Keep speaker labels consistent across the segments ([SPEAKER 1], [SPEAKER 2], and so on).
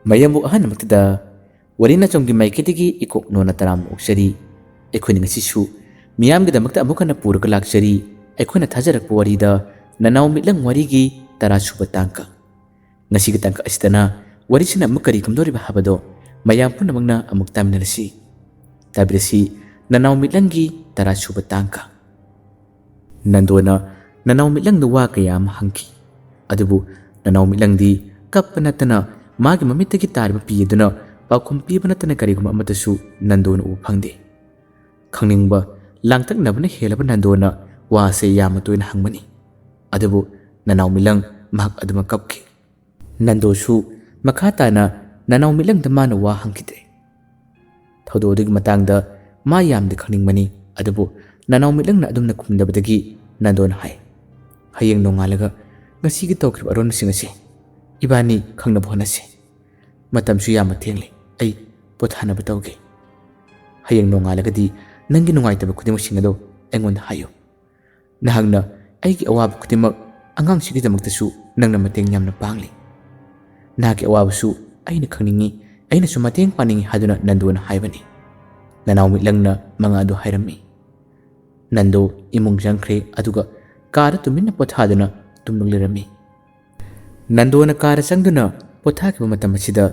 [SPEAKER 1] mayambu ahan maktada warina chonggi maiketigi ikok nona taram uksari ekhoni ngasisu miyam gida makta amukana purka lakchari ekhona thajarak warida nanaw mitlang warigi tara suba tangka ngasi tangka asitana warisina mukari kamdori habado mayam punamangna amuk tamnarasi tabirasi nanaw mitlangi tara suba tangka nandona nanaw mitlang da wa kayam hangki adubu nanaw mitlang di kappanatana magi mamittagi tarba piyaduna pakhum pibanatana kariguma amatasu nandona u phangde khangningba langtak nabna helaba nandona wa se yamatoina hangmani adubu nanaw milang mahak aduma kapki nandosu makhatana nanaw milang damana wa hangkite thododig matangda ma yamde khangningmani adubu nanaw milang na adumna kumdabadagi nandona hai hayeng nongalaga ngasigi tawkrib aron singasi ibani khangnab honase matamsu yama thengli ai pothana batawge hayeng nongalagadi nangi nungaitaba khudimak singado engon hayo nahangna aigi awab khudimak angang sigi damaktasu nangna mateng yamna pangli nagi awabasu aina khangningi aina su mateng paningi haduna nandona haibani nanaw mitlangna manga adu hairami nando imung jangkhre aduga kara tuminna pothaduna tumnulirami nandona kara sangduna pothakba matam asida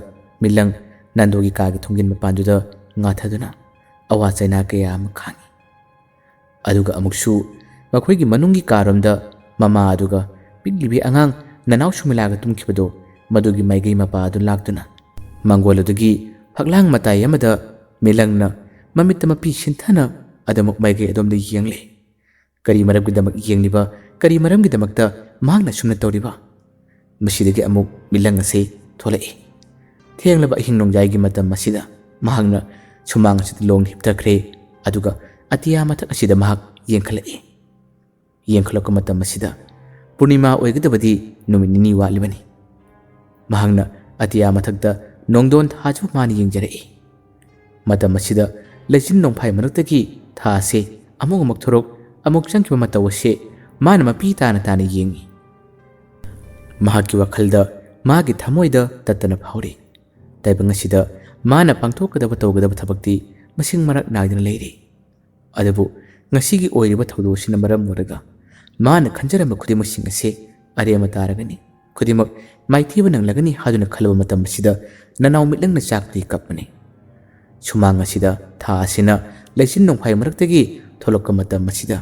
[SPEAKER 1] milang nandogi kagi thongin mapanduda ngathaduna awa chaina kaya am khangi aduga amuksu makhoigi manungi karomda mama aduga piglibi angang nanaw sumilaga tumkhibado madugi maigai mapa adu laktuna mangolodagi phaklang matai amada milangna mamitta mapi sinthana adamuk maigai adomda yengle kari maramgi damak yengliba kari maramgi damakta mangna sumna tawriba masidagi amuk milang ase tholai thenglaba hingnongjai gi matam masida mahangna sumang asid long hiptakre aduga atiya mathak asida mahak yengkhalai yengkhalak matam masida purnima oigidabadi numinini walibani mahangna atiya mathakda nongdon thaju mani yengjarai matam masida lejin nongphai manaktagi tha ase amuk amuk thorok amuk changkiba matawase mana mapi tana tana yengi mahaki wakhalda magi thamoida tatana phawri taibangasida mana pangthokadaba tawgadaba thabakti masing marak nagdina leiri adabu ngasigi oiriba thawdosina maram moraga mana khanjaramba khudimak sing ase arema taragani khudimak maithiba nanglagani haduna khalaba matam sida nanaw mitlangna chakti kapani sumang asida tha asina leisin nongphai maraktagi tholokka matam asida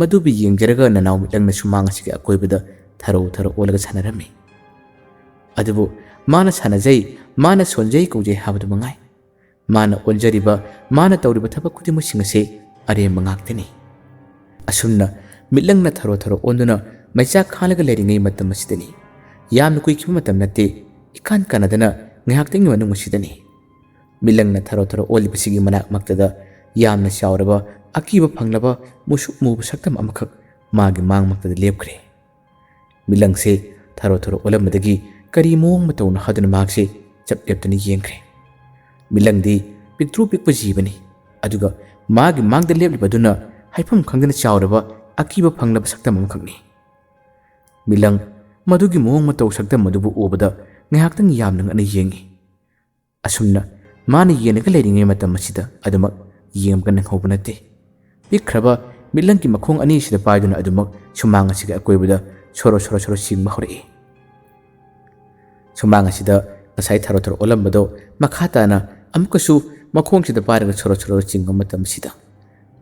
[SPEAKER 1] madubi yengjaraga nanaw mitlangna sumang asigi akoibada tharo tharo olaga sanarami adubu mana sanajai mana sonjai kaujai habadu mangai mana onjariba mana tawriba thaba khudimu singase are mangaktini asumna mitlangna tharo tharo onduna maicha khalaga leringai matam asidani yamna kuikiba matam natte ikan kanadana ngahaktingi manung asidani milangna tharo tharo olibasigi manak maktada yamna shawraba akiba phanglaba musuk mubu saktam amakak magi mang maktada lepkhre milangse tharo tharo olamadagi kari mong matawna haduna magse chap leptani yengkhre milangdi piktru pikpa jibani aduga magi mangda leplibaduna haifam khangdana chawraba akiba phanglaba saktam amakakni milang madugi mong mataw saktam madubu obada ngahaktang yamnang ana yengi asumna mana yenaga leiringai matam asida adumak yengam kan hobna nate pikhraba milangki makhong ani sida paiduna adumak sumang asiga akoibada soro soro soro singma hore sumang asida asai tharo tharo olambado makhatana amkasu makhong sida paraga soro soro singma matam sida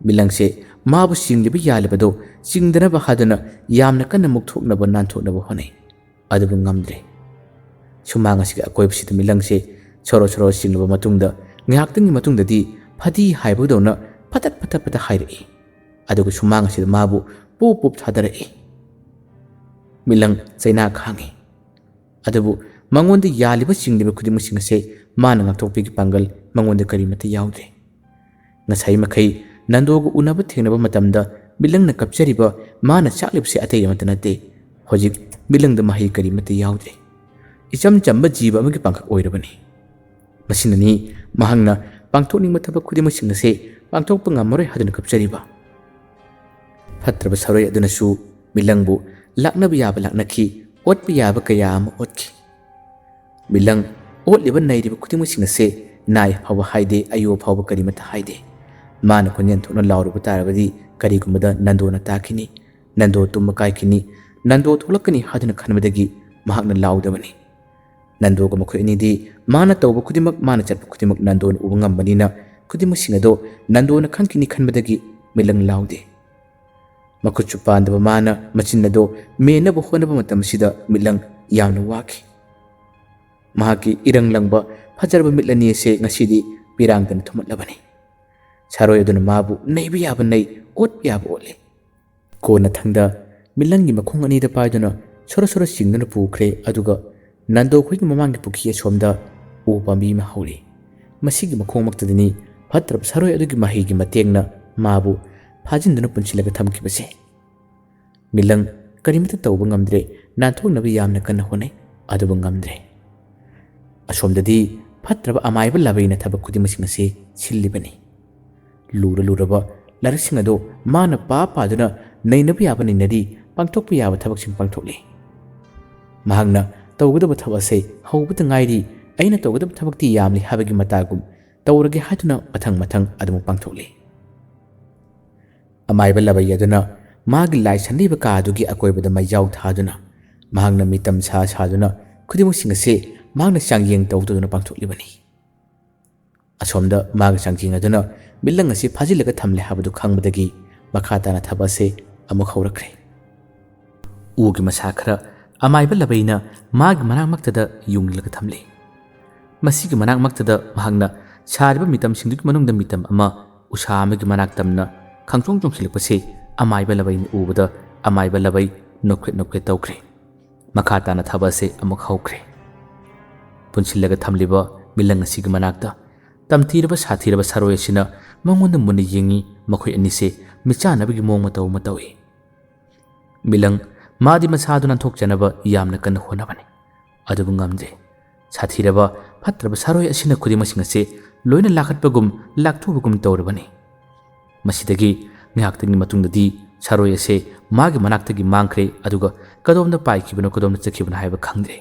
[SPEAKER 1] milangse mabu singlibi yalibado singdana ba hadana yamna kana mukthokna ba nanthokna ba honai adubu ngamdre sumang asiga akoibsida milangse soro soro singlaba matungda ngahaktangi matungdadi phadi haibudona phatat phatat phatat hairei adugu sumang asida mabu pup pup thadarei milang chaina khangi adubu mangonda yaliba singliba khudimu singase mana ngakthokpigi pangal mangonda karimata yaudre ngasai makai nandogu unaba thengnaba matamda milangna kapchariba mana chaklipse atei amatanate hojik milangda mahi karimata yaudre icham chamba jiba amagi pangkak oirabani masinani mahangna pangthokning mathaba khudima singase pangthokpa ngammaroi haduna kapchariba phatraba saroi adunasu milangbu laknaba yaba laknaki otpa yaba kaya ama otki milang ꯑꯣꯠꯂꯤꯕ ꯅꯩꯔꯤꯕ ꯈꯨꯗꯤꯡꯃꯛꯁꯤꯡ ꯑꯁꯤ ꯅꯥꯏ ꯐꯥꯎꯕ ꯍꯥꯏꯗꯦ ꯑꯌꯣ ꯐꯥꯎꯕ ꯀꯔꯤꯃꯠꯇ ꯍꯥꯏꯗꯦ ꯃꯥꯅ ꯈꯣꯟꯖꯦꯜ ꯊꯣꯛꯅ ꯂꯥꯎꯔꯨꯕ ꯇꯥꯔꯕꯗꯤ ꯀꯔꯤꯒꯨꯝꯕꯗ ꯅꯟꯗꯣꯅ ꯇꯥꯈꯤꯅꯤ ꯅꯟꯗꯣ ꯇꯨꯝꯕ ꯀꯥꯏꯈꯤꯅꯤ ꯅꯟꯗꯣ ꯊꯣꯛꯂꯛꯀꯅꯤ ꯍꯥꯏꯗꯨꯅ ꯈꯟꯕꯗꯒꯤ ꯃꯍꯥꯛꯅ ꯂꯥꯎꯗꯕꯅꯤ ꯅꯟꯗꯣꯒ ꯃꯈꯣꯏ ꯑꯅꯤꯗꯤ ꯃꯥꯅ ꯇꯧꯕ ꯈꯨꯗꯤꯡꯃꯛ ꯃꯥꯅ ꯆꯠꯄ ꯈꯨꯗꯤꯡꯃꯛ ꯅꯟꯗꯣꯅ ꯎꯕ ꯉꯝꯕꯅꯤꯅ ꯈꯨꯗꯤꯡꯃꯛꯁꯤꯡ ꯑꯗꯣ ꯅꯟꯗꯣꯅ ꯈꯟꯈꯤꯅꯤ ꯈꯟꯕꯗꯒꯤ ꯃꯤꯂꯪ ꯂꯥꯎꯗꯦ ꯃꯈꯨꯠꯁꯨ ꯄꯥꯟꯗꯕ ꯃꯥꯅ ꯃꯆꯤꯟ ꯑꯗꯣ ꯃꯦꯟꯅꯕ ꯍꯣꯠꯅꯕ ꯃꯇꯝꯁꯤꯗ ꯃꯤꯂꯪ ꯌꯥꯝꯅ ꯋꯥꯈꯤ ꯃꯍꯥꯛꯀꯤ ꯏꯔꯪ ꯂꯪꯕ ꯐꯖꯔꯕ ꯃꯤꯠ ꯑꯅꯤ ꯑꯁꯤ ꯉꯁꯤꯗꯤ ꯄꯤꯔꯥꯡꯗꯅ ꯊꯨꯝꯃꯠꯂꯕꯅꯤ ꯁꯥꯔꯣꯏ ꯑꯗꯨꯅ ꯃꯥꯕꯨ ꯅꯩꯕ ꯌꯥꯕ ꯅꯩ ꯑꯣꯠꯄ ꯌꯥꯕ ꯑꯣꯠꯂꯤ ꯀꯣꯟꯅ ꯊꯪꯗ ꯃꯤꯂꯪꯒꯤ ꯃꯈꯣꯡ ꯑꯅꯤꯗ ꯄꯥꯏꯗꯨꯅ ꯁꯣꯔ ꯁꯣꯔ ꯆꯤꯡꯗꯨꯅ ꯄꯨꯈ꯭ꯔꯦ ꯑꯗꯨꯒ ꯅꯟꯗꯣ ꯈꯣꯏꯒꯤ ꯃꯃꯥꯡꯒꯤ ꯄꯨꯈ꯭ꯔꯤ ꯑꯁꯣꯝꯗ ꯎ ꯄꯥꯝꯕꯤ ꯑꯃ ꯍꯧꯔꯤ ꯃꯁꯤꯒꯤ ꯃꯈꯣꯡꯃꯛꯇꯗꯅꯤ ꯐꯠꯇ꯭ꯔꯕ ꯁꯥꯔꯣꯏ ꯑꯗꯨꯒꯤ ꯃꯍꯩꯒꯤ ꯃꯇꯦꯡꯅ ꯃꯥꯕꯨ ꯐꯥꯖꯤꯟꯗꯨꯅ ꯄꯨꯟꯁꯤꯜꯂꯒ ꯊꯝꯈꯤꯕꯁꯦ ꯃꯤꯂꯪ ꯀꯔꯤꯃꯠꯇ ꯇꯧꯕ ꯉꯝꯗ꯭ꯔꯦ ꯅꯥꯟꯊꯣꯛꯅꯕ ꯌꯥꯝꯅ ꯀꯟꯅ ꯍꯣꯠꯅꯩ ꯑꯗꯨꯕꯨ ꯉꯝꯗ꯭ꯔꯦ ꯑꯁꯣꯝꯗꯗꯤ ꯐꯠꯇ꯭ꯔꯕ ꯑꯃꯥꯏꯕ ꯂꯥꯕꯩꯅ ꯊꯕꯛ ꯈꯨꯗꯤꯡꯃꯛꯁꯤꯡ ꯑꯁꯤ ꯁꯤꯜꯂꯤꯕꯅꯤ ꯂꯨꯔꯕ ꯂꯥꯏꯔꯤꯛꯁꯤꯡ ꯑꯗꯣ ꯃꯥꯅ ꯄꯥꯗꯨꯅ ꯅꯩꯅꯕ ꯌꯥꯕ ꯅꯩꯅꯔꯤ ꯄꯥꯡꯊꯣꯛꯄ ꯌꯥꯕ ꯊꯕꯛꯁꯤꯡ ꯄꯥꯡꯊꯣꯛꯂꯤ ꯃꯍꯥꯛꯅ ꯇꯧꯒꯗꯕ ꯊꯕꯛ ꯑꯁꯤ ꯍꯧꯕꯇ ꯉꯥꯏꯔꯤ ꯑꯩꯅ ꯇꯧꯒꯗꯕ ꯊꯕꯛꯇꯤ ꯌꯥꯝꯂꯤ ꯍꯥꯏꯕꯒꯤ ꯃꯇꯥꯒꯨꯝ ꯇꯧꯔꯒꯦ ꯍꯥꯏꯗꯨꯅ ꯃꯊꯪ ꯑꯗꯨꯃꯛ ꯄꯥꯡꯊꯣꯛꯂꯤ ꯑꯃꯥꯏꯕ ꯂꯥꯕꯩ ꯑꯗꯨꯅ ꯃꯥꯒꯤ ꯂꯥꯏ ꯁꯟꯂꯤꯕ ꯀꯥ ꯑꯗꯨꯒꯤ ꯑꯀꯣꯏꯕꯗ ꯃꯩꯖꯥꯎ ꯊꯥꯗꯨꯅ ꯃꯍꯥꯛꯅ ꯃꯤꯇꯝ ꯁꯥꯗꯨꯅ ꯈꯨꯗꯤꯡꯃꯛꯁꯤꯡ ꯑꯁꯤ ꯃꯍꯥꯛꯅ ꯆꯥꯡꯌꯦꯡ ꯇꯧꯗꯨꯅ ꯄꯥꯡꯊꯣꯛꯂꯤꯕꯅꯤ ꯑꯁꯣꯝꯗ ꯃꯥꯒꯤ ꯆꯥꯡꯌꯦꯡ ꯑꯗꯨꯅ ꯃꯤꯂꯪ ꯑꯁꯤ ꯐꯥꯖꯤꯜꯂꯒ ꯊꯝꯂꯦ ꯍꯥꯏꯕꯗꯨ ꯈꯪꯕꯗꯒꯤ ꯃꯈꯥ ꯇꯥꯅ ꯊꯕꯛ ꯑꯁꯤ ꯑꯃꯨꯛ ꯍꯧꯔꯛꯈ꯭ꯔꯦ ꯎꯒꯤ ꯃꯁꯥ ꯈꯔ ꯑꯃꯥꯏꯕ ꯂꯥꯕꯩꯅ ꯃꯥꯒꯤ ꯃꯅꯥꯛꯃꯛꯇꯗ ꯌꯨꯡꯂꯒ ꯊꯝꯂꯤ ꯃꯁꯤꯒꯤ ꯃꯅꯥꯛꯃꯛꯇꯗ ꯃꯍꯥꯛꯅ ꯁꯥꯔꯤꯕ ꯃꯤꯇꯝꯁꯤꯡꯗꯨꯒꯤ ꯃꯅꯨꯡꯗ ꯃꯤꯇꯝ ꯑꯃ ꯎꯁꯥ ꯑꯃꯒꯤ ꯃꯅꯥꯛ ꯇꯝꯅ ꯈꯪꯆꯣꯡ ꯆꯣꯡꯁꯤꯜꯂꯛꯄꯁꯤ ꯑꯃꯥꯏꯕ ꯂꯥꯕꯩꯅ ꯎꯕꯗ ꯑꯃꯥꯏꯕ ꯂꯥꯕꯩ ꯅꯣꯛꯐꯦꯠ ꯇꯧꯈ꯭ꯔꯦ ꯃꯈꯥ ꯇꯥꯅ ꯊꯕꯛ ꯑꯁꯤ ꯑꯃꯨꯛ ꯍꯧꯈ꯭ꯔꯦ ꯄꯨꯟꯁꯤꯜꯂꯒ ꯊꯝꯂꯤꯕ ꯃꯤꯂꯪ ꯑꯁꯤꯒꯤ ꯃꯅꯥꯛꯇ ꯇꯝꯊꯤꯔꯕ ꯁꯥꯊꯤꯔꯕ ꯁꯥꯔꯣꯏ ꯑꯁꯤꯅ ꯃꯉꯣꯟꯗ ꯃꯨꯟꯅ ꯌꯦꯡꯉꯤ ꯃꯈꯣꯏ ꯑꯅꯤꯁꯦ ꯃꯤꯠꯆꯥꯟꯅꯕꯒꯤ ꯃꯑꯣꯡ ꯃꯇꯧ ꯑꯃ ꯇꯧꯏ ꯃꯤꯂꯪ ꯃꯥꯗꯤ ꯃꯁꯥꯗꯨ ꯅꯥꯟꯊꯣꯛꯆꯅꯕ ꯌꯥꯝꯅ ꯀꯟꯅ ꯍꯣꯠꯅꯕꯅꯤ ꯑꯗꯨꯕꯨ ꯉꯝꯗꯦ ꯁꯥꯊꯤꯔꯕ ꯐꯠꯇ꯭ꯔꯕ ꯁꯥꯔꯣꯏ ꯑꯁꯤꯅ ꯈꯨꯗꯤꯡꯃꯛꯁꯤꯡ ꯑꯁꯤ ꯂꯣꯏꯅ ꯂꯥꯛꯈꯠꯄꯒꯨꯝ ꯂꯥꯛꯊꯨꯕꯒꯨꯝ ꯇꯧꯔꯕꯅꯤ ꯃꯁꯤꯗꯒꯤ ꯉꯥꯏꯍꯥꯛꯇꯪꯒꯤ ꯃꯇꯨꯡꯗꯗꯤ ꯁꯥꯔꯣꯏ ꯑꯁꯤ ꯃꯥꯒꯤ ꯃꯅꯥꯛꯇꯒꯤ ꯃꯥꯡꯈ꯭ꯔꯦ ꯑꯗꯨꯒ ꯀꯗꯣꯝꯗ ꯄꯥꯏꯈꯤꯕꯅꯣ ꯀꯗꯣꯝꯗ ꯆꯠꯈꯤꯕꯅꯣ ꯍꯥꯏꯕ ꯈꯪꯗ꯭ꯔꯦ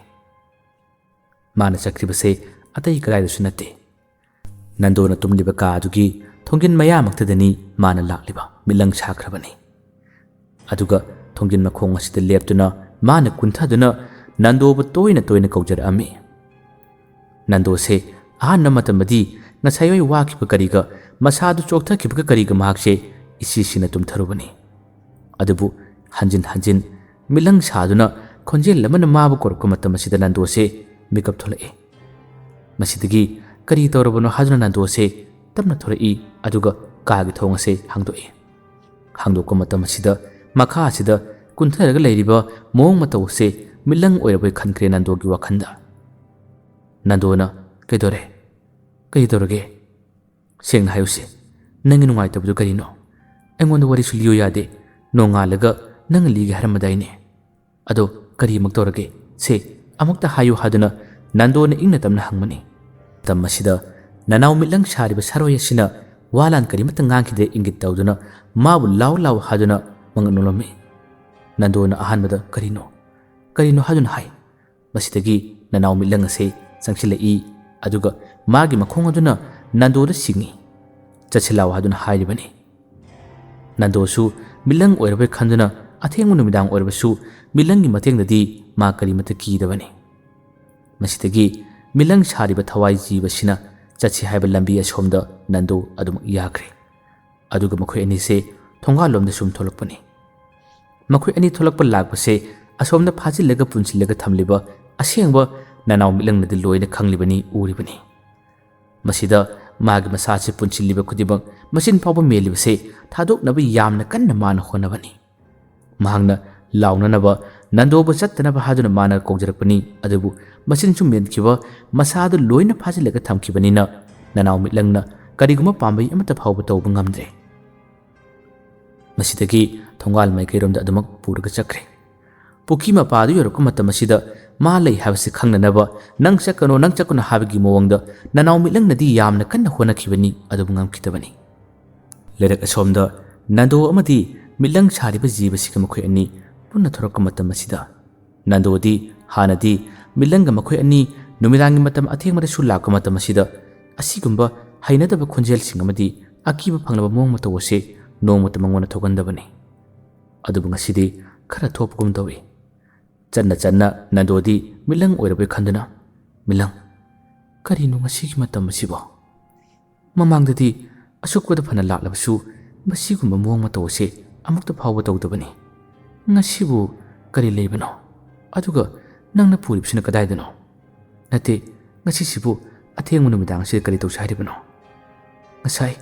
[SPEAKER 1] ꯃꯥꯅ ꯆꯠꯈ꯭ꯔꯤꯕꯁꯦ ꯑꯇꯩ ꯀꯗꯥꯏꯗꯁꯨ ꯅꯠꯇꯦ ꯅꯟꯗꯣꯅ ꯇꯨꯝꯂꯤꯕ ꯀꯥ ꯑꯗꯨꯒꯤ ꯊꯣꯡꯖꯤꯟ ꯃꯌꯥꯃꯛꯇꯗꯅꯤ ꯃꯥꯅ ꯂꯥꯛꯂꯤꯕ ꯃꯤꯂꯪ ꯁꯥꯈ꯭ꯔꯕꯅꯤ ꯑꯗꯨꯒ ꯊꯣꯡꯖꯤꯟ ꯃꯈꯣꯡ ꯑꯁꯤꯗ ꯂꯦꯞꯇꯨꯅ ꯃꯥꯅ ꯀꯨꯟꯊꯗꯨꯅ ꯅꯟꯗꯣꯕꯨ ꯇꯣꯏꯅ ꯀꯧꯖꯔꯛꯑꯝꯃꯤ ꯅꯟꯗꯣꯁꯦ ꯑꯍꯥꯟꯕ ꯃꯇꯝꯗꯗꯤ ꯉꯁꯥꯏ ꯋꯥꯈꯤꯕ ꯀꯔꯤꯒ ꯃꯁꯥꯗꯨ ꯆꯣꯛꯊꯈꯤꯕꯒ ꯀꯔꯤꯒ ꯃꯍꯥꯛꯁꯦ ꯏꯁꯤꯁꯤꯅ ꯇꯨꯝꯊꯔꯨꯕꯅꯤ ꯑꯗꯨꯕꯨ ꯍꯟꯖꯤꯟ ꯃꯤꯂꯪ ꯁꯥꯗꯨꯅ ꯈꯣꯟꯖꯦꯜ ꯑꯃꯅ ꯃꯥꯕꯨ ꯀꯧꯔꯛꯄ ꯃꯇꯝ ꯑꯁꯤꯗ ꯅꯟꯗꯣꯁꯦ ꯃꯤꯀꯞ ꯊꯣꯛꯂꯛꯏ ꯃꯁꯤꯗꯒꯤ ꯀꯔꯤ ꯇꯧꯔꯕꯅꯣ ꯍꯥꯏꯗꯨꯅ ꯅꯟꯗꯣꯁꯦ ꯇꯞꯅ ꯊꯣꯔꯛꯏ ꯑꯗꯨꯒ ꯀꯥꯒꯤ ꯊꯣꯡ ꯑꯁꯤ ꯍꯥꯡꯗꯣꯛꯏ ꯍꯥꯡꯗꯣꯛꯄ ꯃꯇꯝ ꯑꯁꯤꯗ ꯃꯈꯥ ꯑꯁꯤꯗ ꯀꯨꯟꯊꯔꯒ ꯂꯩꯔꯤꯕ ꯃꯑꯣꯡ ꯃꯇꯧ ꯑꯁꯤ ꯃꯤꯂꯪ ꯑꯣꯏꯔꯕꯣꯏ ꯈꯟꯈ꯭ꯔꯦ ꯅꯟꯗꯣꯒꯤ ꯋꯥꯈꯟꯗ ꯅꯟꯗꯣꯅ ꯀꯔꯤ ꯇꯧꯔꯒꯦ ꯁꯦꯡꯅ ꯍꯥꯏꯌꯨꯁꯦ ꯅꯪꯒꯤ ꯅꯨꯡꯉꯥꯏꯇꯕꯗꯨ ꯀꯔꯤꯅꯣ ꯑꯩꯉꯣꯟꯗ ꯋꯥꯔꯤꯁꯨ ꯂꯤꯌꯨ ꯌꯥꯗꯦ ꯅꯣꯡꯉꯥꯜꯂꯒ ꯅꯪꯅ ꯂꯤꯒꯦ ꯍꯥꯏꯔꯝꯃꯗꯥꯏꯅꯦ ꯑꯗꯣ ꯀꯔꯤ ꯑꯃꯨꯛ ꯇꯧꯔꯒꯦ ꯁꯦ ꯑꯃꯨꯛꯇ ꯍꯥꯏꯌꯨ ꯍꯥꯏꯗꯨꯅ ꯅꯟꯗꯣꯅ ꯏꯪꯅ ꯇꯞꯅ ꯍꯪꯕꯅꯤ ꯃꯇꯝ ꯑꯁꯤꯗ ꯅꯅꯥꯎ ꯃꯤꯠꯂꯪ ꯁꯥꯔꯤꯕ ꯁꯥꯔꯣꯏ ꯑꯁꯤꯅ ꯋꯥꯂꯥꯟ ꯀꯔꯤꯃꯠꯇ ꯉꯥꯡꯈꯤꯗꯦ ꯏꯪꯒꯤꯠ ꯇꯧꯗꯨꯅ ꯃꯥꯕꯨ ꯂꯥꯎ ꯍꯥꯏꯗꯨꯅ ꯃꯉꯛ ꯅꯣꯜꯂꯝꯃꯤ ꯅꯟꯗꯣꯅ ꯑꯍꯥꯟꯕꯗ ꯀꯔꯤꯅꯣ ꯍꯥꯏꯗꯨꯅ ꯍꯥꯏ ꯃꯁꯤꯗꯒꯤ ꯅꯅꯥꯎ ꯃꯤꯠꯂꯪ ꯑꯁꯤ ꯆꯪꯁꯤꯜꯂꯛꯏ ꯑꯗꯨꯒ ꯃꯥꯒꯤ ꯃꯈꯣꯡ ꯑꯗꯨꯅ ꯅꯟꯗꯣꯗ ꯆꯤꯡꯏ ꯆꯠꯁꯤꯜꯂꯥꯎ ꯍꯥꯏꯗꯨꯅ ꯍꯥꯏꯔꯤꯕꯅꯤ ꯅꯟꯗꯣꯁꯨ ꯃꯤꯂꯪ ꯑꯣꯏꯔꯕꯣꯏ ꯈꯟꯗꯨꯅ ꯑꯊꯦꯡꯕ ꯅꯨꯃꯤꯗꯥꯡ ꯑꯣꯏꯔꯕꯁꯨ ꯃꯤꯂꯪꯒꯤ ꯃꯇꯦꯡꯗꯗꯤ ꯃꯥ ꯀꯔꯤꯃꯠꯇ ꯀꯤꯗꯕꯅꯤ ꯃꯁꯤꯗꯒꯤ ꯃꯤꯂꯪ ꯁꯥꯔꯤꯕ ꯊꯋꯥꯏ ꯖꯤꯕꯁꯤꯅ ꯆꯠꯁꯤ ꯍꯥꯏꯕ ꯂꯝꯕꯤ ꯑꯁꯣꯝꯗ ꯅꯟꯗꯣ ꯑꯗꯨꯃꯛ ꯌꯥꯈ꯭ꯔꯦ ꯑꯗꯨꯒ ꯃꯈꯣꯏ ꯑꯅꯤꯁꯦ ꯊꯣꯡꯒꯥꯜꯂꯣꯝꯗ ꯁꯨꯝ ꯊꯣꯛꯂꯛꯄꯅꯤ ꯃꯈꯣꯏ ꯑꯅꯤ ꯊꯣꯛꯂꯛꯄ ꯂꯥꯛꯄꯁꯦ ꯑꯁꯣꯝꯗ ꯐꯥꯖꯤꯜꯂꯒ ꯄꯨꯟꯁꯤꯜꯂꯒ ꯊꯝꯂꯤꯕ ꯑꯁꯦꯡꯕ ꯅꯅꯥꯎ ꯃꯤꯠꯂꯪꯅꯗꯤ ꯂꯣꯏꯅ ꯈꯪꯂꯤꯕꯅꯤ ꯎꯔꯤꯕꯅꯤ ꯃꯁꯤꯗ ꯃꯥꯒꯤ ꯃꯁꯥꯁꯦ ꯄꯨꯟꯁꯤꯜꯂꯤꯕ ꯈꯨꯗꯤꯡꯃꯛ ꯃꯆꯤꯟ ꯐꯥꯎꯕ ꯃꯦꯜꯂꯤꯕꯁꯦ ꯊꯥꯗꯣꯛꯅꯕ ꯌꯥꯝꯅ ꯀꯟꯅ ꯃꯥꯅ ꯍꯣꯠꯅꯕꯅꯤ ꯃꯍꯥꯛꯅ ꯂꯥꯎꯅꯅꯕ ꯅꯟꯗꯣꯕꯨ ꯆꯠꯇꯅꯕ ꯍꯥꯏꯗꯨꯅ ꯃꯥꯅ ꯀꯧꯖꯔꯛꯄꯅꯤ ꯑꯗꯨꯕꯨ ꯃꯆꯤꯟꯁꯨ ꯃꯦꯟꯈꯤꯕ ꯃꯁꯥꯗꯨ ꯂꯣꯏꯅ ꯐꯥꯖꯤꯜꯂꯒ ꯊꯝꯈꯤꯕꯅꯤꯅ ꯅꯅꯥꯎ ꯃꯤꯠꯂꯪꯅ ꯀꯔꯤꯒꯨꯝꯕ ꯄꯥꯝꯕꯩ ꯑꯃꯠꯇ ꯐꯥꯎꯕ ꯇꯧꯕ ꯉꯝꯗ꯭ꯔꯦ ꯃꯁꯤꯗꯒꯤ ꯊꯣꯡꯒꯥꯜ ꯃꯥꯏꯀꯩꯔꯣꯝꯗ ꯑꯗꯨꯃꯛ ꯄꯨꯔꯒ ꯆꯠꯈ꯭ꯔꯦ ꯄꯨꯈꯤ ꯃꯄꯥꯗꯨ ꯌꯧꯔꯛꯄ ꯃꯇꯝ ꯑꯁꯤꯗ ꯃꯥ ꯂꯩ ꯍꯥꯏꯕꯁꯤ ꯈꯪꯅꯅꯕ ꯅꯪ ꯆꯠꯀꯅꯣ ꯍꯥꯏꯕꯒꯤ ꯃꯑꯣꯡꯗ ꯅꯅꯥꯎ ꯃꯤꯠꯂꯪꯅꯗꯤ ꯌꯥꯝꯅ ꯀꯟꯅ ꯍꯣꯠꯅꯈꯤꯕꯅꯤ ꯑꯗꯨꯕꯨ ꯉꯝꯈꯤꯗꯕꯅꯤ ꯂꯩꯔꯛ ꯑꯁꯣꯝꯗ ꯅꯟꯗꯣ ꯑꯃꯗꯤ ꯃꯤꯠꯂꯪ ꯁꯥꯔꯤꯕ ꯖꯤꯕꯁꯤꯒ ꯃꯈꯣꯏ ꯑꯅꯤ ꯄꯨꯟꯅ ꯊꯣꯔꯛꯄ ꯃꯇꯝ ꯑꯁꯤꯗ ꯅꯟꯗꯣꯗꯤ ꯍꯥꯟꯅꯗꯤ ꯃꯤꯠꯂꯪꯒ ꯃꯈꯣꯏ ꯑꯅꯤ नुमिदांगी मतम अथेंगमदसु लाक मतम असिदा असिगुंबा हाइनदबा खोंजेलसिंग अमदी अकीबा फंगलबा मोंग मतवसे नोंमत मंगोना थोगंदबने अदुबु ngasiदी खरा थोपगुम तवे चन्ना चन्ना नंदोदी मिलंग ओइरबे खंदना मिलंग करिनो ngasiगी मतम असिबो ममांगददी असुकपद फना लाक्लबसु मसिगुंबा मोंग मतवसे अमुक्ता फावबा तौदबने ngasiबु करि लेबनो अदुगा नंगना पुरिबसिना कदाइदनो नते ngasiसिबु अथेंगु नुमिदांग से करि तौसा हारिबनो ngасai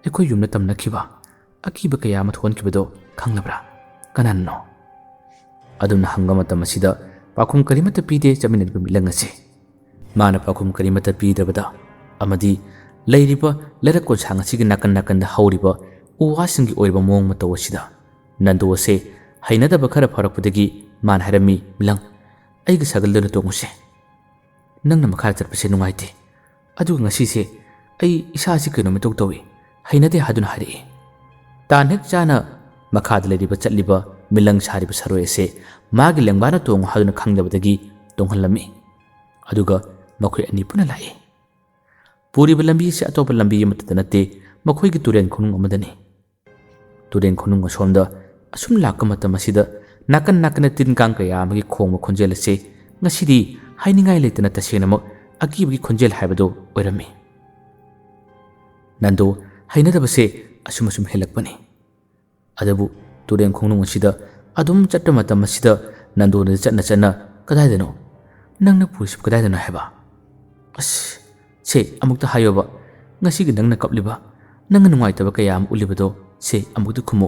[SPEAKER 1] एखोय युमना तमनखिबा अकीबा कया मा थोनखिबदो खंगलब्रा कनानो अदुना हंगम तमसिदा पाखुम करिमत पीदे चमिनबा मिलंग असे माना पाखुम करिमत पीदबदा अमदी लैरिबा लरको सांगसिग नाकन नाकन हौरिबा उवासिंगी ओइबा मोंग मतवसिदा नंदो से हाइनदबा खरा फरकपदगी मान हरमी मिलंग अइग सगलदन तोंगसे नंगना मखा चटपसे नुंगाइते अदु ngasiसे अइ इसासि कइनोम तौतौइ हाइनदे हादुना हारि तानहेक चाना मखाद लेरिबा चटलिबा मिलंग सारिबा सरोयसे मागी लेंबाना तोंग हादुना खंगदबदगी तोंगहलमी अदुगा मखोय अनि पुना लाए पूरीबा लंबी से अतोप लंबी अमतद नते मखोयगी तुरेन खुनुंग अमदनी तुरेन खुनुंग असोमदा असुम लाक मतम असिदा नाकन नाकन तिन कांग कया अमगी खोंग खोंजेल से ngasiदी हाइनिंगाय लेतना तसेनमक अकीबगी खोंजेल हाइबदो ओइरमी नंदो हाइनदबसे असुम हेलकपने अदबु तुरेन खोंनुंग असिदा अदुम चट्ट मतम असिदा नंदो न चटना चटना कदाइदनो नंगना पुलिस कदाइदनो हैबा अस से अमुक्ता हायोबा ngasiगी नंगना कपलिबा नंगना नुंगाइतबा कयाम उलिबदो से अमुक्ता खुमो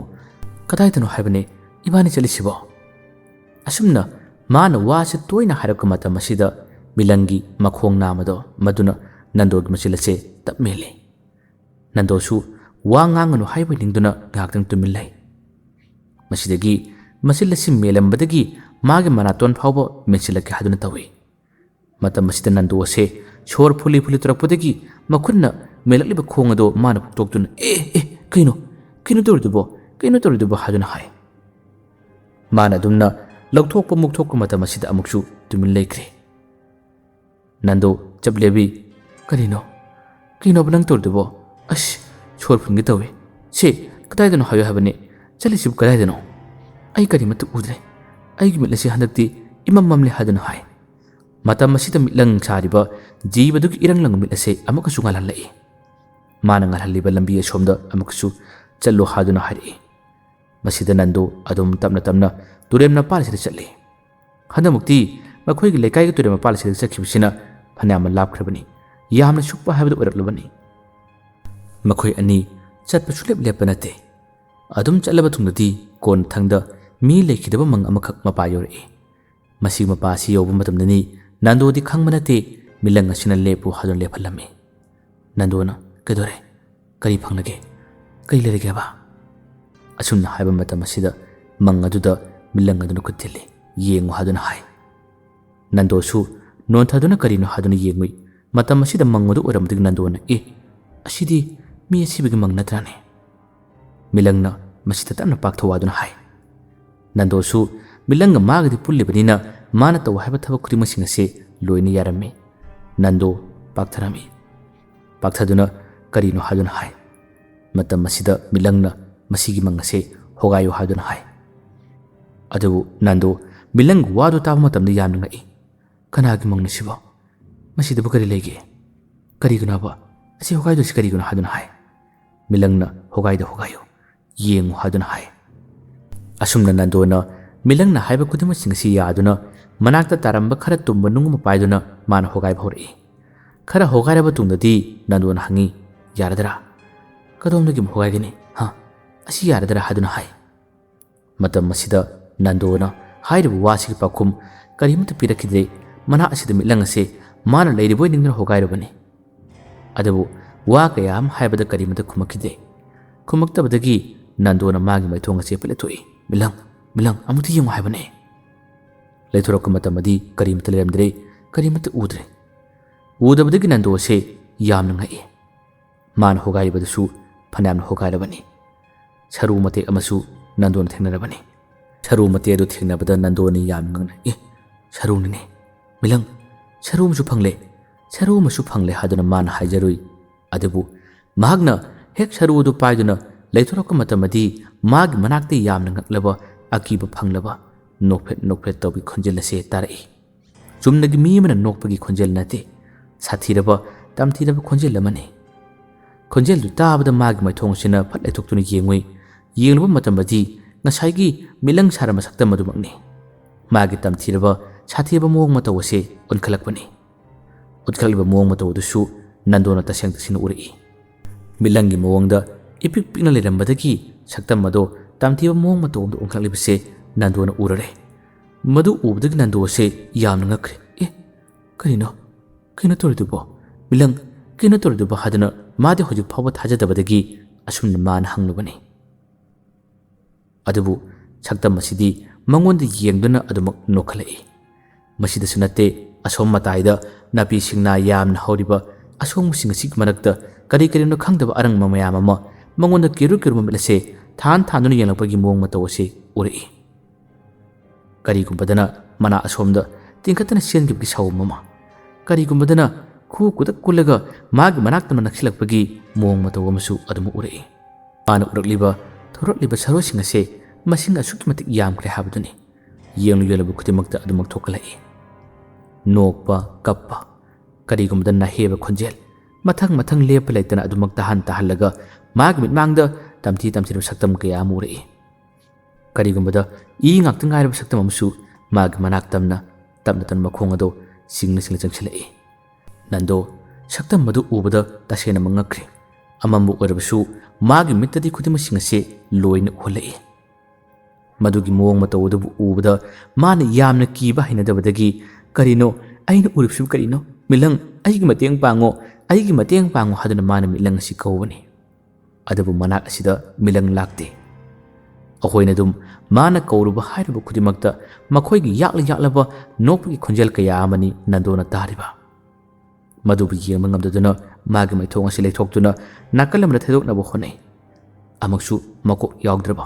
[SPEAKER 1] कदाइदनो हैबने इबानी चलिसिबो असुमना माना वासे तोइना हारक मतम असिदा मिलंगी मखोंग नामदो मदुना नंदोगी मचिलसे तपमेले नंदोसु वा nganगनु हाइबा निंगदुना गाक्तंग तुमिलै मसिदगी मसिलसि मेलंबदगी मागे मनातोन फावबो मेचिलके हादुना तवे मतम मसिदा नंदोसे शोर फुली फुली तरपदगी मखुन्ना मेलकलिबा खोंगदो माना पुक्तोक्तुना ए कइनो तोरदुबो हादुना हाय माना दुमना लौथोकपा मुक्थोकपा मतम मसिदा अमुक्सु तुमिल लेख्रे नंदो चपलेबी कइनो बनंग तोरदुबो अस छोर फुनगे तवे से कदाइदनो हायो हाबने चलिसिब कदाइदनो अइ करिमत उद्रे अइगी मिलसे हंदक्ति इमम ममले हादनो हाय मतम मसिदा मिलंग सारिबा जीवदुगी इरंगलंग मिलसे अमकसु ngalhalai माना ngalhaliba lambi asomda अमकसु चल्लो हादुना हारि मसिदा नंदो अदुम तपना तपना तुरेमना पालसिदा चल्ले हंदमुक्ति मखोयगी लेकाइगी तुरेम पालसिदा चखिबसिना फनाम लापख्रबनी यामना सुक्पा हाबदो ओरकलबनी मखोय अनि चटपा सुलेप लेप नते अदुम चलबा थुंगदि कोन थंगदा मी लेखिदबा मंग अमखक मपा योरे मसी मपा सि योब मतमदनी नंदोदि खंगब नते मिलंग असिना लेपु हादुन लेफलमे नंदोना कदोरे करी फंगलगे कई लेरगे बा असुमना हाइबा मतम असिदा मंग अदुदा मिलंग अदुन कुतिले येंगु हादुन हाय नंदोसु नोन थादुना करिनो हादुन येंगुई मतम असिदा मंगदु ओरमदि नंदोना ए असिदी मी असिबगी मंग नत्राने मिलंगना मसिदा तमना पाक्थवादुना हाय नंदोसु मिलंग मागदि पुल्लिबनिना माना तव हाइबा थबक खुदिमसिंग असे लोइना यारमे नंदो पाक्थरामी पाक्थदुना करिनो हादुना हाय मतम मसिदा मिलंगना मसिगी मंग असे होगायो हादुना हाय अदबु नंदो मिलंग वादो ताब मतमदि यामना ngai कनागी मंगना सिबो मसिदबु करि लेगे करिगुनाबा असे होगाइदो से करिगुना हादुना हाय मिलंगना होगाइदो होगायो येंगु हादुना हाय असुमना नंदोना मिलंगना हाइबा खुदिमसिंग असे यादुना मनाक्ता तारंबा खरा तुंबा नुंगम पाइदुना माना होगाइ भौरे खरा होगाइरबा तुंगदि नंदोना हंगी यारदरा कदोमदगी होगाइगनी हा असी यारदरा हादुना हाय मतम मसिदा नंदोना हाइरबा वासिगी पाखुम करिमत पिरखिदे मना असिदा मिलंग असे माना लैरिबोय निंगना होगाइरबनी अदबु वा कयाम हाइबदा करिमत खुमखिदे खुमक्तबदगी नंदोना मागी मैथोंग असे पलेथोई मिलंग अमुति यंग हाइबने लेथोरक मतमदि करिमत लेरमद्रे करिमत उद्रे उदबदगी नंदो असे यामना ngai मान होगाइबदसु फनाम होगाइरबनी सरू मते अमसु नंदोन थेंगनरबनी सरू मते दो थेंगनबदा नंदोनी याम ngana ए सरूने मिलंग ꯁꯔꯨꯃꯁꯨ ꯐꯪꯂꯦ ꯁꯔꯨꯃꯁꯨ ꯐꯪꯂꯦ ꯍꯥꯏꯗꯨꯅ ꯃꯥꯅ ꯍꯥꯏꯖꯔꯨꯏ ꯑꯗꯨꯕꯨ ꯃꯍꯥꯛꯅ ꯍꯦꯛ ꯁꯔꯨ ꯑꯗꯨ ꯄꯥꯏꯗꯨꯅ ꯂꯩꯊꯣꯔꯛꯄ ꯃꯇꯝꯗꯤ ꯃꯥꯒꯤ ꯃꯅꯥꯛꯇ ꯌꯥꯝꯅ ꯉꯛꯂꯕ ꯑꯀꯤꯕ ꯐꯪꯂꯕ ꯅꯣꯛꯐꯦꯠ ꯅꯣꯛꯐꯦꯠ ꯇꯧꯕꯤ ꯈꯣꯟꯖꯦꯜ ꯑꯁꯤ ꯇꯥꯔꯛꯏ ꯆꯨꯝꯅꯒꯤ ꯃꯤ ꯑꯃꯅ ꯅꯣꯛꯄꯒꯤ ꯈꯣꯟꯖꯦꯜ ꯅꯠꯇꯦ ꯁꯥꯊꯤꯔꯕ ꯇꯝꯊꯤꯔꯕ ꯈꯣꯟꯖꯦꯜ ꯑꯃꯅꯤ ꯈꯣꯟꯖꯦꯜꯗꯨ ꯇꯥꯕꯗ ꯃꯥꯒꯤ ꯃꯥꯏꯊꯣꯡ ꯑꯁꯤꯅ ꯐꯠ ꯂꯩꯊꯣꯛꯇꯨꯅ ꯌꯦꯡꯉꯨꯏ ꯌꯦꯡꯂꯨꯕ ꯃꯇꯝꯗꯤ ꯉꯁꯥꯏꯒꯤ ꯃꯤꯂꯪ ꯁꯥꯔꯝꯕ ꯁꯛꯇꯝ ꯑꯗꯨꯃꯛꯅꯤ ꯃꯥꯒꯤ ꯇꯝꯊꯤꯔꯕ ꯁꯥꯊꯤꯔꯕ ꯃꯑꯣꯡ ꯃꯇꯧ ꯑꯁꯤ ꯎꯠꯈꯠꯂꯛꯄꯅꯤ ꯎꯠꯈꯠꯂꯤꯕ ꯃꯑꯣꯡ ꯃꯇꯧ ꯑꯗꯨꯁꯨ ꯅꯟꯗꯣꯅ ꯇꯁꯦꯡ ꯇꯁꯦꯡꯅ ꯎꯔꯛꯏ ꯃꯤꯂꯪꯒꯤ ꯃꯑꯣꯡꯗ ꯏꯄꯤꯛ ꯄꯤꯛꯅ ꯂꯩꯔꯝꯕꯗꯒꯤ ꯁꯛꯇꯝ ꯑꯗꯣ ꯇꯝꯊꯤꯕ ꯃꯑꯣꯡ ꯃꯇꯧ ꯑꯃꯗ ꯑꯣꯟꯈꯠꯂꯤꯕꯁꯦ ꯅꯟꯗꯣꯅ ꯎꯔꯔꯦ ꯃꯗꯨ ꯎꯕꯗꯒꯤ ꯅꯟꯗꯣ ꯑꯁꯤ ꯌꯥꯝꯅ ꯉꯛꯈ꯭ꯔꯦ ꯀꯩꯅꯣ ꯇꯧꯔꯤꯗꯨꯕꯣ ꯃꯤꯂꯪ ꯀꯩꯅꯣ ꯇꯧꯔꯤꯗꯨꯕꯣ ꯍꯥꯏꯗꯨꯅ ꯃꯥꯗꯤ ꯍꯧꯖꯤꯛ ꯐꯥꯎꯕ ꯊꯥꯖꯗꯕꯗꯒꯤ ꯑꯁꯨꯝꯅ ꯃꯥꯅ ꯍꯪꯂꯨꯕꯅꯤ ꯑꯗꯨꯕꯨ ꯁꯛꯇꯝ ꯑꯁꯤꯗꯤ ꯃꯉꯣꯟꯗ ꯌꯦꯡꯗꯨꯅ ꯑꯗꯨꯃꯛ ꯅꯣꯛꯈꯠꯂꯛꯏ ꯃꯁꯤꯗꯁꯨ ꯅꯠꯇꯦ ꯑꯁꯣꯝ ꯃꯇꯥꯏꯗ ꯅꯥꯄꯤ ꯁꯤꯡꯅꯥ ꯌꯥꯝꯅ ꯍꯧꯔꯤꯕ ꯑꯁꯣꯡꯕꯁꯤꯡ ꯑꯁꯤꯒꯤ ꯃꯔꯛꯇ ꯀꯔꯤꯅꯣ ꯈꯪꯗꯕ ꯑꯔꯪꯕ ꯃꯌꯥꯝ ꯑꯃ ꯃꯉꯣꯟꯗ ꯀꯤꯔꯨ ꯃꯤꯠ ꯑꯁꯤ ꯊꯥꯟꯗꯨꯅ ꯌꯦꯡꯂꯛꯄꯒꯤ ꯃꯑꯣꯡ ꯃꯇꯧ ꯑꯁꯤ ꯎꯔꯛꯏ ꯀꯔꯤꯒꯨꯝꯕꯗꯅ ꯃꯅꯥ ꯑꯁꯣꯝꯗ ꯇꯤꯡꯈꯠꯇꯅ ꯆꯦꯟꯈꯤꯕꯒꯤ ꯁꯥꯎꯝ ꯑꯃ ꯀꯔꯤꯒꯨꯝꯕꯗꯅ ꯈꯨ ꯀꯨꯗꯛ ꯀꯨꯜꯂꯒ ꯃꯥꯒꯤ ꯃꯅꯥꯛꯇ ꯅꯛꯁꯤꯜꯂꯛꯄꯒꯤ ꯃꯑꯣꯡ ꯃꯇꯧ ꯑꯃꯁꯨ ꯑꯗꯨꯃꯛ ꯎꯔꯛꯏ ꯃꯥꯅ ꯎꯔꯛꯂꯤꯕ ꯊꯣꯔꯛꯂꯤꯕ ꯁꯔꯣꯁꯤꯡ ꯑꯁꯤ ꯃꯁꯤꯡ ꯑꯁꯨꯛꯀꯤ ꯃꯇꯤꯛ ꯌꯥꯝꯈ꯭ꯔꯦ ꯍꯥꯏꯕꯗꯨꯅꯤ ꯌꯦꯡꯂꯨ ꯈꯨꯗꯤꯡꯃꯛꯇ ꯑꯗꯨꯃꯛ ꯊꯣꯛꯍꯜꯂꯛꯏ ꯅꯣꯛꯄ ꯀꯞꯄ ꯀꯔꯤꯒꯨꯝꯕꯗ ꯅꯥꯍꯦꯕ ꯈꯣꯟꯖꯦꯜ ꯃꯊꯪ ꯂꯦꯞꯄ ꯂꯩꯇꯅ ꯑꯗꯨꯃꯛ ꯇꯥꯍꯜꯂꯒ ꯃꯥꯒꯤ ꯃꯤꯠꯃꯥꯡꯗ ꯇꯝꯊꯤꯔꯕ ꯁꯛꯇꯝ ꯀꯌా ꯑꯃ ꯎꯔꯛꯏ ꯀꯔꯤꯒꯨꯝꯕꯗ ꯏ ꯉꯥꯛꯇ ꯉꯥꯏꯔꯕ ꯁꯛꯇꯝ ꯑꯃꯁꯨ ꯃꯥꯒꯤ ꯃꯅꯥꯛ ꯇꯞꯅ ꯃꯈꯣꯡ ꯑꯗꯣ ꯁꯤꯡꯅ ꯆꯪꯁꯤꯜꯂꯛꯏ ꯅꯟꯗꯣ ꯁꯛꯇꯝ ꯑꯗꯨ ꯎꯕꯗ ꯇꯁꯦꯡꯅ ꯉꯛꯈ꯭ꯔꯦ ꯑꯃꯝꯕ ꯑꯣꯏꯔꯕꯁꯨ ꯃꯥꯒꯤ ꯃꯤꯠꯇꯗꯤ ꯈꯨꯗꯤꯡꯃꯛꯁꯤꯡ ꯑꯁꯤ ꯂꯣꯏꯅ ꯎꯍꯜꯂꯛꯏ ꯃꯗꯨꯒꯤ ꯃꯑꯣꯡ ꯃꯇꯧ ꯑꯗꯨꯕꯨ ꯎꯕꯗ ꯃꯥꯅ ꯌꯥꯝꯅ ꯀꯤꯕ ꯍꯩꯅꯗꯕꯗꯒꯤ ꯀꯔꯤꯅꯣ ꯑꯩꯅ ꯎꯔꯤꯕꯁꯤꯕꯨ ꯀꯔꯤꯅꯣ ꯃꯤꯂꯪ ꯑꯩꯒꯤ ꯃꯇꯦꯡ ꯄꯥꯡꯉꯣ ꯍꯥꯏꯗꯨꯅ ꯃꯥꯅ ꯃꯤꯂꯪ ꯑꯁꯤ ꯀꯧꯕꯅꯤ ꯑꯗꯨꯕꯨ ꯃꯅꯥꯛ ꯑꯁꯤꯗ ꯃꯤꯂꯪ ꯂꯥꯛꯇꯦ ꯑꯩꯈꯣꯏꯅ ꯑꯗꯨꯝ ꯃꯥꯅ ꯀꯧꯔꯨꯕ ꯍꯥꯏꯔꯨꯕ ꯈꯨꯗꯤꯡꯃꯛꯇ ꯃꯈꯣꯏꯒꯤ ꯌꯥꯛꯂꯕ ꯅꯣꯛꯄꯒꯤ ꯈꯣꯟꯖꯦꯜ ꯀꯌꯥ ꯑꯃꯅꯤ ꯅꯟꯗꯣꯅ ꯇꯥꯔꯤꯕ ꯃꯗꯨꯕꯨ ꯌꯦꯡꯕ ꯉꯝꯗꯗꯨꯅ ꯃꯥꯒꯤ ꯃꯩꯊꯣꯡ ꯑꯁꯤ ꯂꯩꯊꯣꯛꯇꯨꯅ ꯅꯥꯀꯜ ꯑꯃꯗ ꯊꯩꯗꯣꯛꯅꯕ ꯍꯣꯠꯅꯩ ꯑꯃꯨꯛꯁꯨ ꯃꯀꯣꯛ ꯌꯥꯎꯗ꯭ꯔꯕ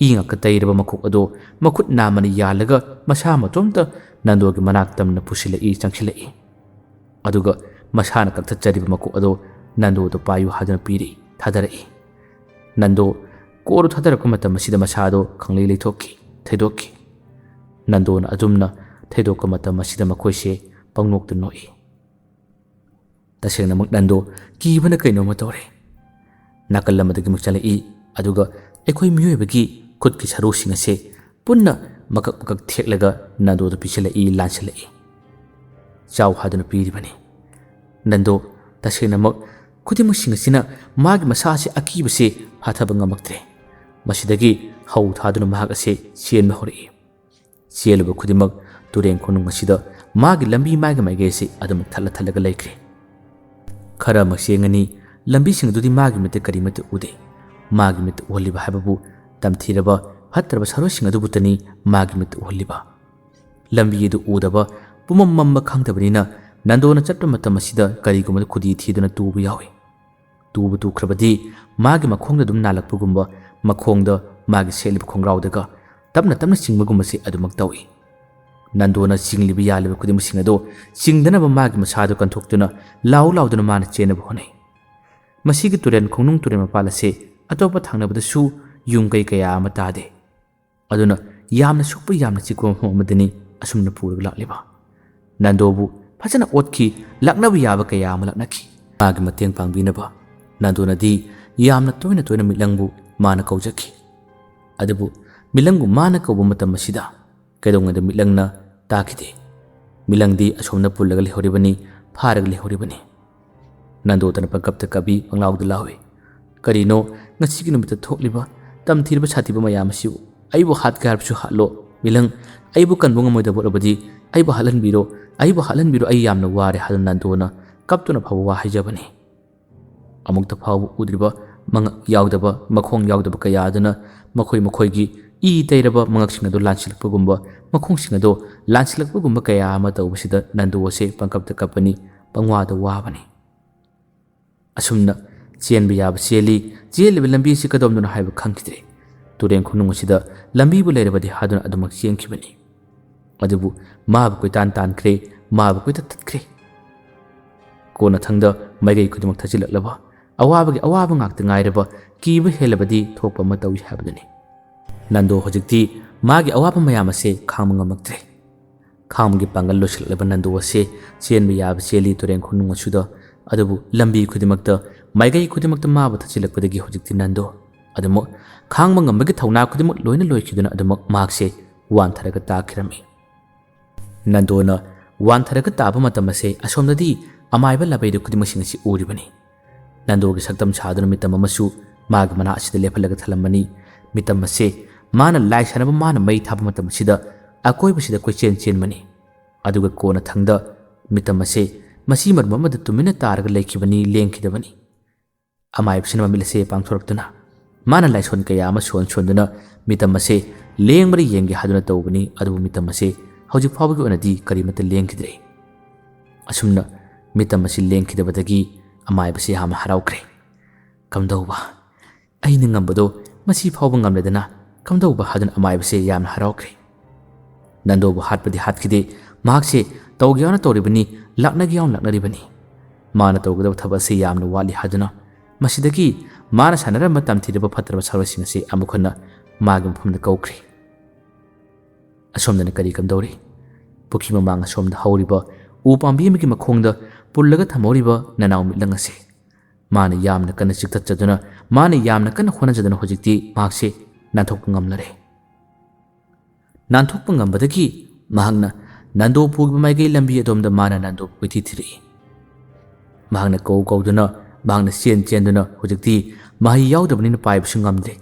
[SPEAKER 1] ꯏ ꯉꯥꯛꯇ ꯇꯩꯔꯕ ꯃꯀꯣꯛ ꯑꯗꯣ ꯃꯈꯨꯠ ꯅꯥꯝꯃꯅ ꯌꯥꯜꯂꯒ ꯃꯁꯥ ꯃꯇꯣꯝꯇ ꯅꯟꯗꯣꯒꯤ ꯃꯅꯥꯛ ꯇꯝꯅ ꯆꯪꯁꯤꯜꯂꯛꯏ ꯑꯗꯨꯒ ꯃꯁꯥꯅ ꯀꯛꯊꯠꯆꯔꯤꯕ ꯃꯀꯣꯛ ꯑꯗꯣ ꯅꯟꯗꯣꯗ ꯄꯥꯏꯌꯨ ꯍꯥꯏꯗꯨꯅ ꯊꯥꯗꯔꯛꯏ ꯅꯟꯗꯣ ꯀꯣꯔꯨ ꯊꯥꯗꯔꯛꯄ ꯃꯇꯝ ꯑꯁꯤꯗ ꯃꯁꯥꯗꯣ ꯈꯪꯂꯩ ꯊꯩꯗꯣꯛꯈꯤ ꯅꯟꯗꯣꯅ ꯑꯗꯨꯝꯅ ꯊꯩꯗꯣꯛꯄ ꯃꯇꯝ ꯑꯁꯤꯗ ꯃꯈꯣꯏꯁꯦ ꯄꯪꯅꯣꯛꯇ ꯅꯣꯛꯏ ꯇꯁꯦꯡꯅꯃꯛ ꯅꯟꯗꯣ ꯀꯤꯕꯅ ꯀꯩꯅꯣꯝꯃ ꯇꯧꯔꯦ ꯅꯥꯀꯜ ꯑꯃꯗꯒꯤ ꯑꯃꯨꯛ ꯆꯠꯂꯛꯏ ꯑꯗꯨꯒ ꯑꯩꯈꯣꯏ ꯃꯤꯑꯣꯏꯕꯒꯤ ꯈꯨꯠꯀꯤ ꯁꯔꯨꯁꯤꯡ ꯑꯁꯤ ꯄꯨꯟꯅ ꯃꯀꯛ ꯊꯦꯛꯂꯒ ꯅꯟꯗꯣꯗ ꯂꯥꯟꯁꯤꯜꯂꯛꯏ ꯆꯥꯎ ꯍꯥꯏꯗꯨꯅ ꯄꯤꯔꯤꯕꯅꯤ ꯅꯟꯗꯣ ꯇꯁꯦꯡꯅꯃꯛ ꯈꯨꯗꯤꯡꯃꯛꯁꯤꯡ ꯑꯁꯤꯅ ꯃꯥꯒꯤ ꯃꯁꯥ ꯑꯁꯤ ꯑꯀꯤꯕꯁꯤ ꯐꯥꯊꯕ ꯉꯝꯃꯛꯇ꯭ꯔꯦ ꯃꯁꯤꯗꯒꯤ ꯍꯧ ꯊꯥꯗꯨꯅ ꯃꯍꯥꯛ ꯑꯁꯤ ꯆꯦꯟꯕ ꯍꯧꯔꯛꯏ ꯆꯦꯜꯂꯨꯕ ꯈꯨꯗꯤꯡꯃꯛ ꯇꯨꯔꯦꯟ ꯈꯣꯡꯅꯨꯡ ꯑꯁꯤꯗ ꯃꯥꯒꯤ ꯂꯝꯕꯤ ꯃꯥꯏꯀꯩ ꯑꯁꯤ ꯑꯗꯨꯃꯛ ꯊꯠꯂꯒ ꯂꯩꯈ꯭ꯔꯦ ꯈꯔ ꯑꯃ ꯆꯦꯡꯉꯅꯤ ꯂꯝꯕꯤꯁꯤꯡ ꯑꯗꯨꯗꯤ ꯃꯥꯒꯤ ꯃꯤꯠꯇ ꯀꯔꯤꯃꯠꯇ ꯎꯗꯦ ꯃꯥꯒꯤ ꯃꯤꯠꯇ ꯎꯍꯜꯂꯤꯕ ꯍꯥꯏꯕꯕꯨ ꯇꯝꯊꯤꯔꯕ ꯐꯠꯇ꯭ꯔꯕ ꯁꯔꯣꯁꯤꯡ ꯑꯗꯨꯕꯨꯇꯅꯤ ꯃꯥꯒꯤ ꯃꯤꯠꯇ ꯎꯍꯜꯂꯤꯕ ꯂꯝꯕꯤ ꯑꯗꯨ ꯎꯗꯕ ꯄꯨꯃꯝ ꯃꯝꯕ ꯈꯪꯗꯕꯅꯤꯅ ꯅꯟꯗꯣꯅ ꯆꯠꯄ ꯃꯇꯝ ꯑꯁꯤꯗ ꯀꯔꯤꯒꯨꯝꯕꯗ ꯈꯨꯗꯤ ꯊꯤꯗꯨꯅ ꯇꯨꯕ ꯌꯥꯎꯏ ꯇꯨꯈ꯭ꯔꯕꯗꯤ ꯃꯥꯒꯤ ꯃꯈꯣꯡꯗ ꯑꯗꯨꯝ ꯅꯥꯜꯂꯛꯄꯒꯨꯝꯕ ꯃꯈꯣꯡꯗ ꯃꯥꯒꯤ ꯁꯦꯠꯂꯤꯕ ꯈꯣꯡꯒ꯭ꯔꯥꯎꯗꯒ ꯇꯞꯅ ꯆꯤꯡꯕꯒꯨꯝꯕꯁꯤ ꯑꯗꯨꯃꯛ ꯇꯧꯏ ꯅꯟꯗꯣꯅ ꯆꯤꯡꯂꯤꯕ ꯌꯥꯜꯂꯤꯕ ꯈꯨꯗꯤꯡꯃꯛꯁꯤꯡ ꯑꯗꯣ ꯆꯤꯡꯗꯅꯕ ꯃꯥꯒꯤ ꯃꯁꯥꯗꯨ ꯀꯟꯊꯣꯛꯇꯨꯅ ꯂꯥꯎꯗꯨꯅ ꯃꯥꯅ ꯆꯦꯟꯅꯕ ꯍꯣꯠꯅꯩ ꯃꯁꯤꯒꯤ ꯇꯨꯔꯦꯟ ꯈꯣꯡꯅꯨꯡ ꯇꯨꯔꯦꯟ ꯃꯄꯥꯟ ꯑꯁꯤ ꯑꯇꯣꯞꯄ ꯊꯪꯅꯕꯗꯁꯨ ꯌꯨꯝ ꯀꯌꯥ ꯑꯃ ꯇꯥꯗꯦ ꯑꯗꯨꯅ ꯌꯥꯝꯅ ꯁꯨꯛꯄ ꯌꯥꯝꯅ ꯆꯤꯛꯄ ꯃꯐꯝ ꯑꯃꯗꯅꯤ ꯑꯁꯨꯝꯅ ꯄꯨꯔꯒ ꯂꯥꯛꯂꯤꯕ ꯅꯟꯗꯣꯕꯨ ꯐꯖꯅ ꯑꯣꯠꯈꯤ ꯂꯥꯛꯅꯕ ꯌꯥꯕ ꯀꯌꯥ ꯑꯃ ꯂꯥꯛꯅꯈꯤ ꯃꯥꯒꯤ ꯃꯇꯦꯡ ꯄꯥꯡꯕꯤꯅꯕ ꯅꯟꯗꯣꯅꯗꯤ ꯌꯥꯝꯅ ꯇꯣꯏꯅ ꯃꯤꯂꯪꯕꯨ ꯃꯥꯅ ꯀꯧꯖꯈꯤ ꯑꯗꯨꯕꯨ ꯃꯤꯂꯪꯕꯨ ꯃꯥꯅ ꯀꯧꯕ ꯃꯇꯝ ꯑꯁꯤꯗ ꯀꯩꯗꯧꯉꯩꯗ ꯃꯤꯂꯪꯅ ꯇꯥꯈꯤꯗꯦ ꯃꯤꯂꯪꯗꯤ ꯑꯁꯣꯝꯗ ꯄꯨꯜꯂꯒ ꯂꯩꯍꯧꯔꯤꯕꯅꯤ ꯐꯥꯔꯒ ꯂꯩꯍꯧꯔꯤꯕꯅꯤ ꯅꯟꯗꯣꯗꯅ ꯄꯪꯀꯞꯇ ꯀꯞꯄꯤ ꯄꯪꯂꯥꯎꯗ ꯂꯥꯎꯏ ꯀꯔꯤꯅꯣ ꯉꯁꯤꯒꯤ ꯅꯨꯃꯤꯠꯇ ꯊꯣꯛꯂꯤꯕ ꯇꯝꯊꯤꯔꯕ ꯁꯥꯊꯤꯕ ꯃꯌꯥꯝ ꯑꯁꯤꯕꯨ ꯑꯩꯕꯨ ꯍꯥꯠꯀꯦ ꯍꯥꯏꯔꯕꯁꯨ ꯍꯥꯠꯂꯣ ꯃꯤꯂꯪ ꯑꯩꯕꯨ ꯀꯟꯕ ꯉꯝꯃꯣꯏꯗꯕ ꯑꯣꯏꯔꯕꯗꯤ ꯑꯩꯕꯨ ꯍꯥꯠꯍꯟꯕꯤꯔꯣ ꯑꯩ ꯌꯥꯝꯅ ꯋꯥꯔꯦ ꯍꯥꯏꯗꯨꯅ ꯅꯟꯗꯣꯅ ꯀꯞꯇꯨꯅ ꯐꯥꯎꯕ ꯋꯥ ꯍꯥꯏꯖꯕꯅꯤ ꯑꯃꯨꯛꯇ ꯐꯥꯎꯕ ꯎꯗ꯭ꯔꯤꯕ ꯃꯉꯛ ꯌꯥꯎꯗꯕ ꯃꯈꯣꯡ ꯌꯥꯎꯗꯕ ꯀꯌꯥ ꯑꯗꯨꯅ ꯃꯈꯣꯏꯒꯤ ꯏ ꯇꯩꯔꯕ ꯃꯉꯛꯁꯤꯡ ꯑꯗꯨ ꯂꯥꯟꯁꯤꯜꯂꯛꯄꯒꯨꯝꯕ ꯃꯈꯣꯡꯁꯤꯡ ꯑꯗꯨ ꯂꯥꯟꯁꯤꯜꯂꯛꯄꯒꯨꯝꯕ ꯀꯌꯥ ꯑꯃ ꯇꯧꯕꯁꯤꯗ ꯅꯟꯗꯣ ꯑꯁꯤ ꯄꯪꯀꯞꯇ ꯀꯞꯄꯅꯤ ꯄꯪꯋꯥꯗ ꯋꯥꯕꯅꯤ ꯑꯁꯨꯝꯅ ꯆꯦꯟꯕ ꯌꯥꯕ ꯆꯦꯜꯂꯤꯕ ꯂꯝꯕꯤ ꯑꯁꯤ ꯀꯗꯣꯝꯗꯅꯣ ꯍꯥꯏꯕ ꯈꯪꯈꯤꯗ꯭ꯔꯦ ꯇꯨꯔꯦꯟ ꯈꯣꯡꯅꯨꯡ ꯑꯁꯤꯗ ꯂꯝꯕꯤꯕꯨ ꯂꯩꯔꯕꯗꯤ ꯍꯥꯏꯗꯨꯅ ꯑꯗꯨꯃꯛ ꯆꯦꯟꯈꯤꯕꯅꯤ ꯑꯗꯨꯕꯨ ꯃꯥꯕꯨ ꯀꯣꯏꯇꯥꯟ ꯇꯥꯟꯈ꯭ꯔꯦ माबु कोइता तत्ख्रे कोना थंगदा माइगै खुदिमक थजिलक्लबा अवाबगी अवाबा ngakta ngairaba kiba helabadi thokpa ma tawi habadani नंदो हजिक्ति मागी अवाब मयाम से खाम ngamaktre खामगी पांगल लोसलबा नंदो से चेन बियाब चेली तुरें खुनुंग सुद अदबु लंबी खुदिमक्त माइगै खुदिमक्त माबु थजिलकपदगी हजिक्ति नंदो अदमो खांग ngambagi थौना खुदिमक लोइना लोइखिदुना अदमक मागसे वानथरगा ताखिरमी नंदो न वानथरगा ताबा मतमसे असोमददी अमाइबा लबैदु खुदिमसिंगसी उरिबनी नंदो की सक्तम सादुन मितम अमसु मागी मना असिदा लेफलगा थलमनी मितम असे माना लाइ सनब माना मई थाबा मतम सिदा अकोइबसिदा कोइचेन चेनमनी अदुगा कोना थंगदा मितम असे मसी मरममद तुमिना तारगा लेखिबनी लेंखिदबनी अमाइबसिना ममिलसे पांगथोरक्तुना माना लाइसोन कया अमा सोन सोंदुना मितम असे लेंगबरी येंगे हादुना तौबनी अदुबु मितम असे हौजिक फावगी ओनदी करिमता लेंखिद्रे असुमना मितम असे लेंखिदबदगी अमाइबसे हाम हराउख्रे कमदौबा अइना ngambado masi phawba ngamledana kamdauba hadun amaibse yamna haraukre nandobu hatpadi hatkide mahakse tawgyana tawribani laknagyawn laknaribani mana tawgadaw thabase yamna wali haduna masidagi mana sanara matam thidaba phatraba sarwasing se amukhana magam phumna kaukre asomdana kari kamdawri pukhi mamang asomda hawriba upambi miki makhongda pullaga thamoriba nanaw mitlangase माने यामना कन चिक्तत चदुना माने यामना कन होना जदन होजिक्ति माक्से नाथोक ngamlare नाथोक ngambadagi mahangna nando pugba maigei lambi adomda mana nando puiti thiri mahangna kauduna mahangna chen duna hojikti mahi yaudabani paib sungamde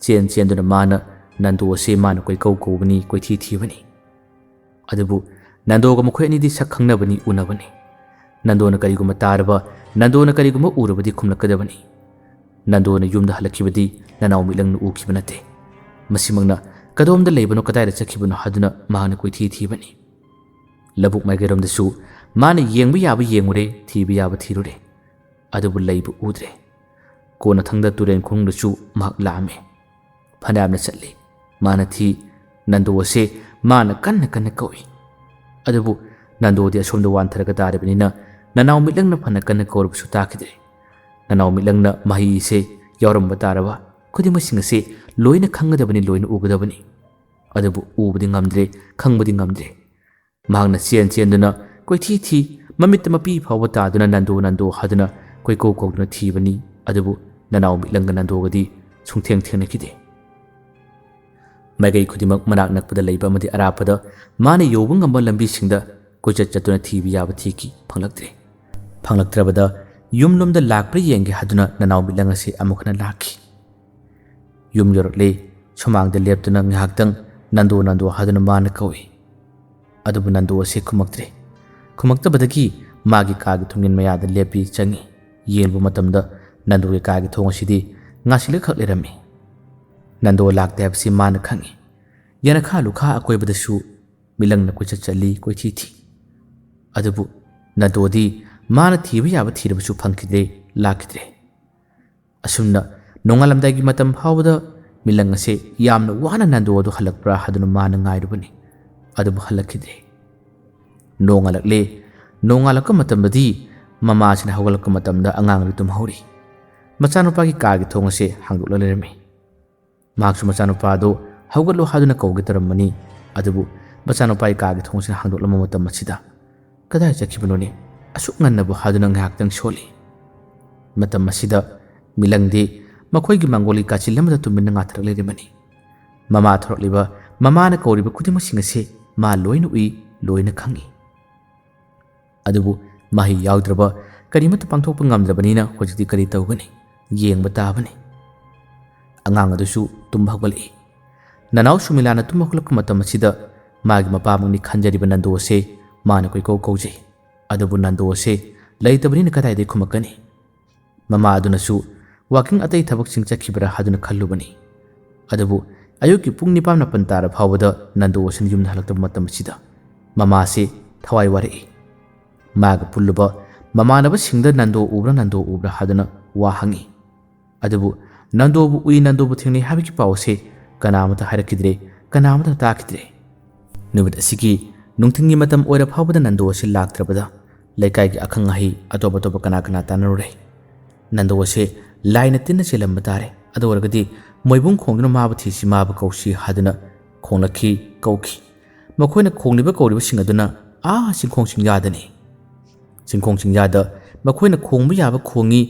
[SPEAKER 1] chen duna mana nando se mana koi kaubani koi thibani adubu nando ga mkhoi ani di sakhangna bani unabani nando na kari guma tarba नंदो न करिगुम उरबदी खुमलकदबनी नंदो न युमदा हलखिबदी ननाव मिलंग नु उखिबनते मसिमंगना कदोमदा लेबनो कदायदा चखिबनो हदुना माहना कोइथि थिबनी लबुक माइगेरम दसु माने येंगबि याबि येंगुरे थिबि याबि थिरुरे अदुबु लेबु उद्रे कोना थंगदा Tourane खुंगदसु माक लामे फनामना चल्ली माना थी नंदो से माना कन्न कौई अदुबु नंदो दि असोमदा वानथरगा तारबनिना ननाव मिलंगना फना कन्न कौरबसु ताखिद्रे ननाव मिलंगना माही से यावरम तारबा खुदिमसिंग से लोइना खंगदबनी लोइना उगदबनी अदबु उबदि ngamdre खंगबदि ngamdre मांगना चेन्दुना कोइथि थी ममित मपी फावबा तादुना नंदो हादुना कोइ कौदुना थीबनी अदबु ननाव मिलंग नंदोगदि सुंथेंग थेंगनखिदे मैगै खुदिमक मनाक नकपदा लैबा अमदि अरापदा माने योबु ngamba lambi singda कोइचत चतुना थीबि याबा थीकी फंगलक्त्रबदा युमलोमदा लाक्प्रि येंगे हादुना ननाव मिलंग से अमुखना लाखी युम योरले सुमांगदा लेपतुना ngahaktang नंदो हादुना माना कौई अदुबु नंदो से खुमक्तबदगी मागी कागी थुंगिन मयादा लेपि चंगी येंबु मतमदा नंदो के कागी थोंगसिदि ngasile khak lerami नंदो लाक्ते हबसि माना खंगी yana kha lukha akoibadasu milangna koicha chali koithi thi अदुबु नंदोदी माना थीबि याबा थीरबसु फंखिदे लाखिद्रे असुमना नोंगालमदागी मतम फावदा मिलंग से यामना वाना नंदोदो हलकप्रा हदुना माना ngairubani अदुबु हलखिद्रे नोंगालक मतमदि ममासिना हौगलक मतमदा अंगांग रितुम हौरी मचानुपागी कागी थोंगसे हांगदुला लेरमी माक्सु मचानुपादो हौगलो हादुना कौगे तरमनी अदुबु मचानुपागी कागी थोंगसे हांगदुला मतम मसिदा कदाय चखिबनोनी असुक ngannabo haduna nghaktang soli matam masida milangdi makhoigi mangoli kachilamda tumina ngathrak lerimani mama thorliba mama na koriba kudima singase ma loina ui loina khangi adubu mahi yaudraba karimata pangthokpa ngamdrabanina hojiti kari tawbani yengba tabani angang adusu tumhagali nanaw sumilana tumhakulak matam masida magi mapamangni khanjariba nando se mana koi kौजे अदबु नंदो से लैतबनी कदाइदे खुमकनी mama अदुनसु walking अतै थबक सिंग चखिबरा हादुना खल्लुबनी अदबु अयुकी पुंग निपाम नपन तार फावदा नंदो सन yum हलक्तब मतम सिदा mama से थवाई वरे माग पुल्लुबा ममानब सिंगद नंदो उब्रा हादुना वा हंगी अदबु नंदोबु उई नंदोबु थिंगनि हाबिकी पावसे कनामता हारकिद्रे कनामता ताकिद्रे नुबित असिकी ꯅꯨꯡꯊꯤꯟꯒꯤ ꯃꯇꯝ ꯑꯣꯏꯔ ꯐꯥꯎꯕꯗ ꯅꯟꯗꯣ ꯑꯁꯤ ꯂꯥꯛꯇ꯭ꯔꯕꯗ ꯂꯩꯀꯥꯏꯒꯤ ꯑꯈꯪ ꯑꯍꯩ ꯑꯇꯣꯞ ꯀꯅꯥ ꯀꯅꯥ ꯇꯥꯟꯅꯔꯨꯔꯦ꯫ ꯅꯟꯗꯣ ꯑꯁꯤ ꯂꯥꯏꯅ ꯇꯤꯟꯅ ꯆꯦꯜꯂꯝꯕ ꯇꯥꯔꯦ, ꯑꯗꯨ ꯑꯣꯏꯔꯒꯗꯤ ꯃꯣꯏꯕꯨꯡ ꯈꯣꯡꯗꯨꯅ ꯃꯥꯕꯨ ꯊꯤꯁꯤ ꯃꯥꯕꯨ ꯀꯧꯁꯤ ꯍꯥꯏꯗꯨꯅ ꯈꯣꯡꯂꯛꯈꯤ, ꯀꯧꯈꯤ꯫ ꯃꯈꯣꯏꯅ ꯈꯣꯡꯂꯤꯕ ꯀꯧꯔꯤꯕꯁꯤꯡ ꯑꯗꯨꯅ ꯆꯤꯡꯈꯣꯡ ꯆꯤꯡꯌꯥꯗꯅꯤ꯫ ꯆꯤꯡꯈꯣꯡ ꯆꯤꯡꯌꯥꯗ ꯃꯈꯣꯏꯅ ꯈꯣꯡꯕ ꯌꯥꯕ ꯈꯣꯡꯉꯤ,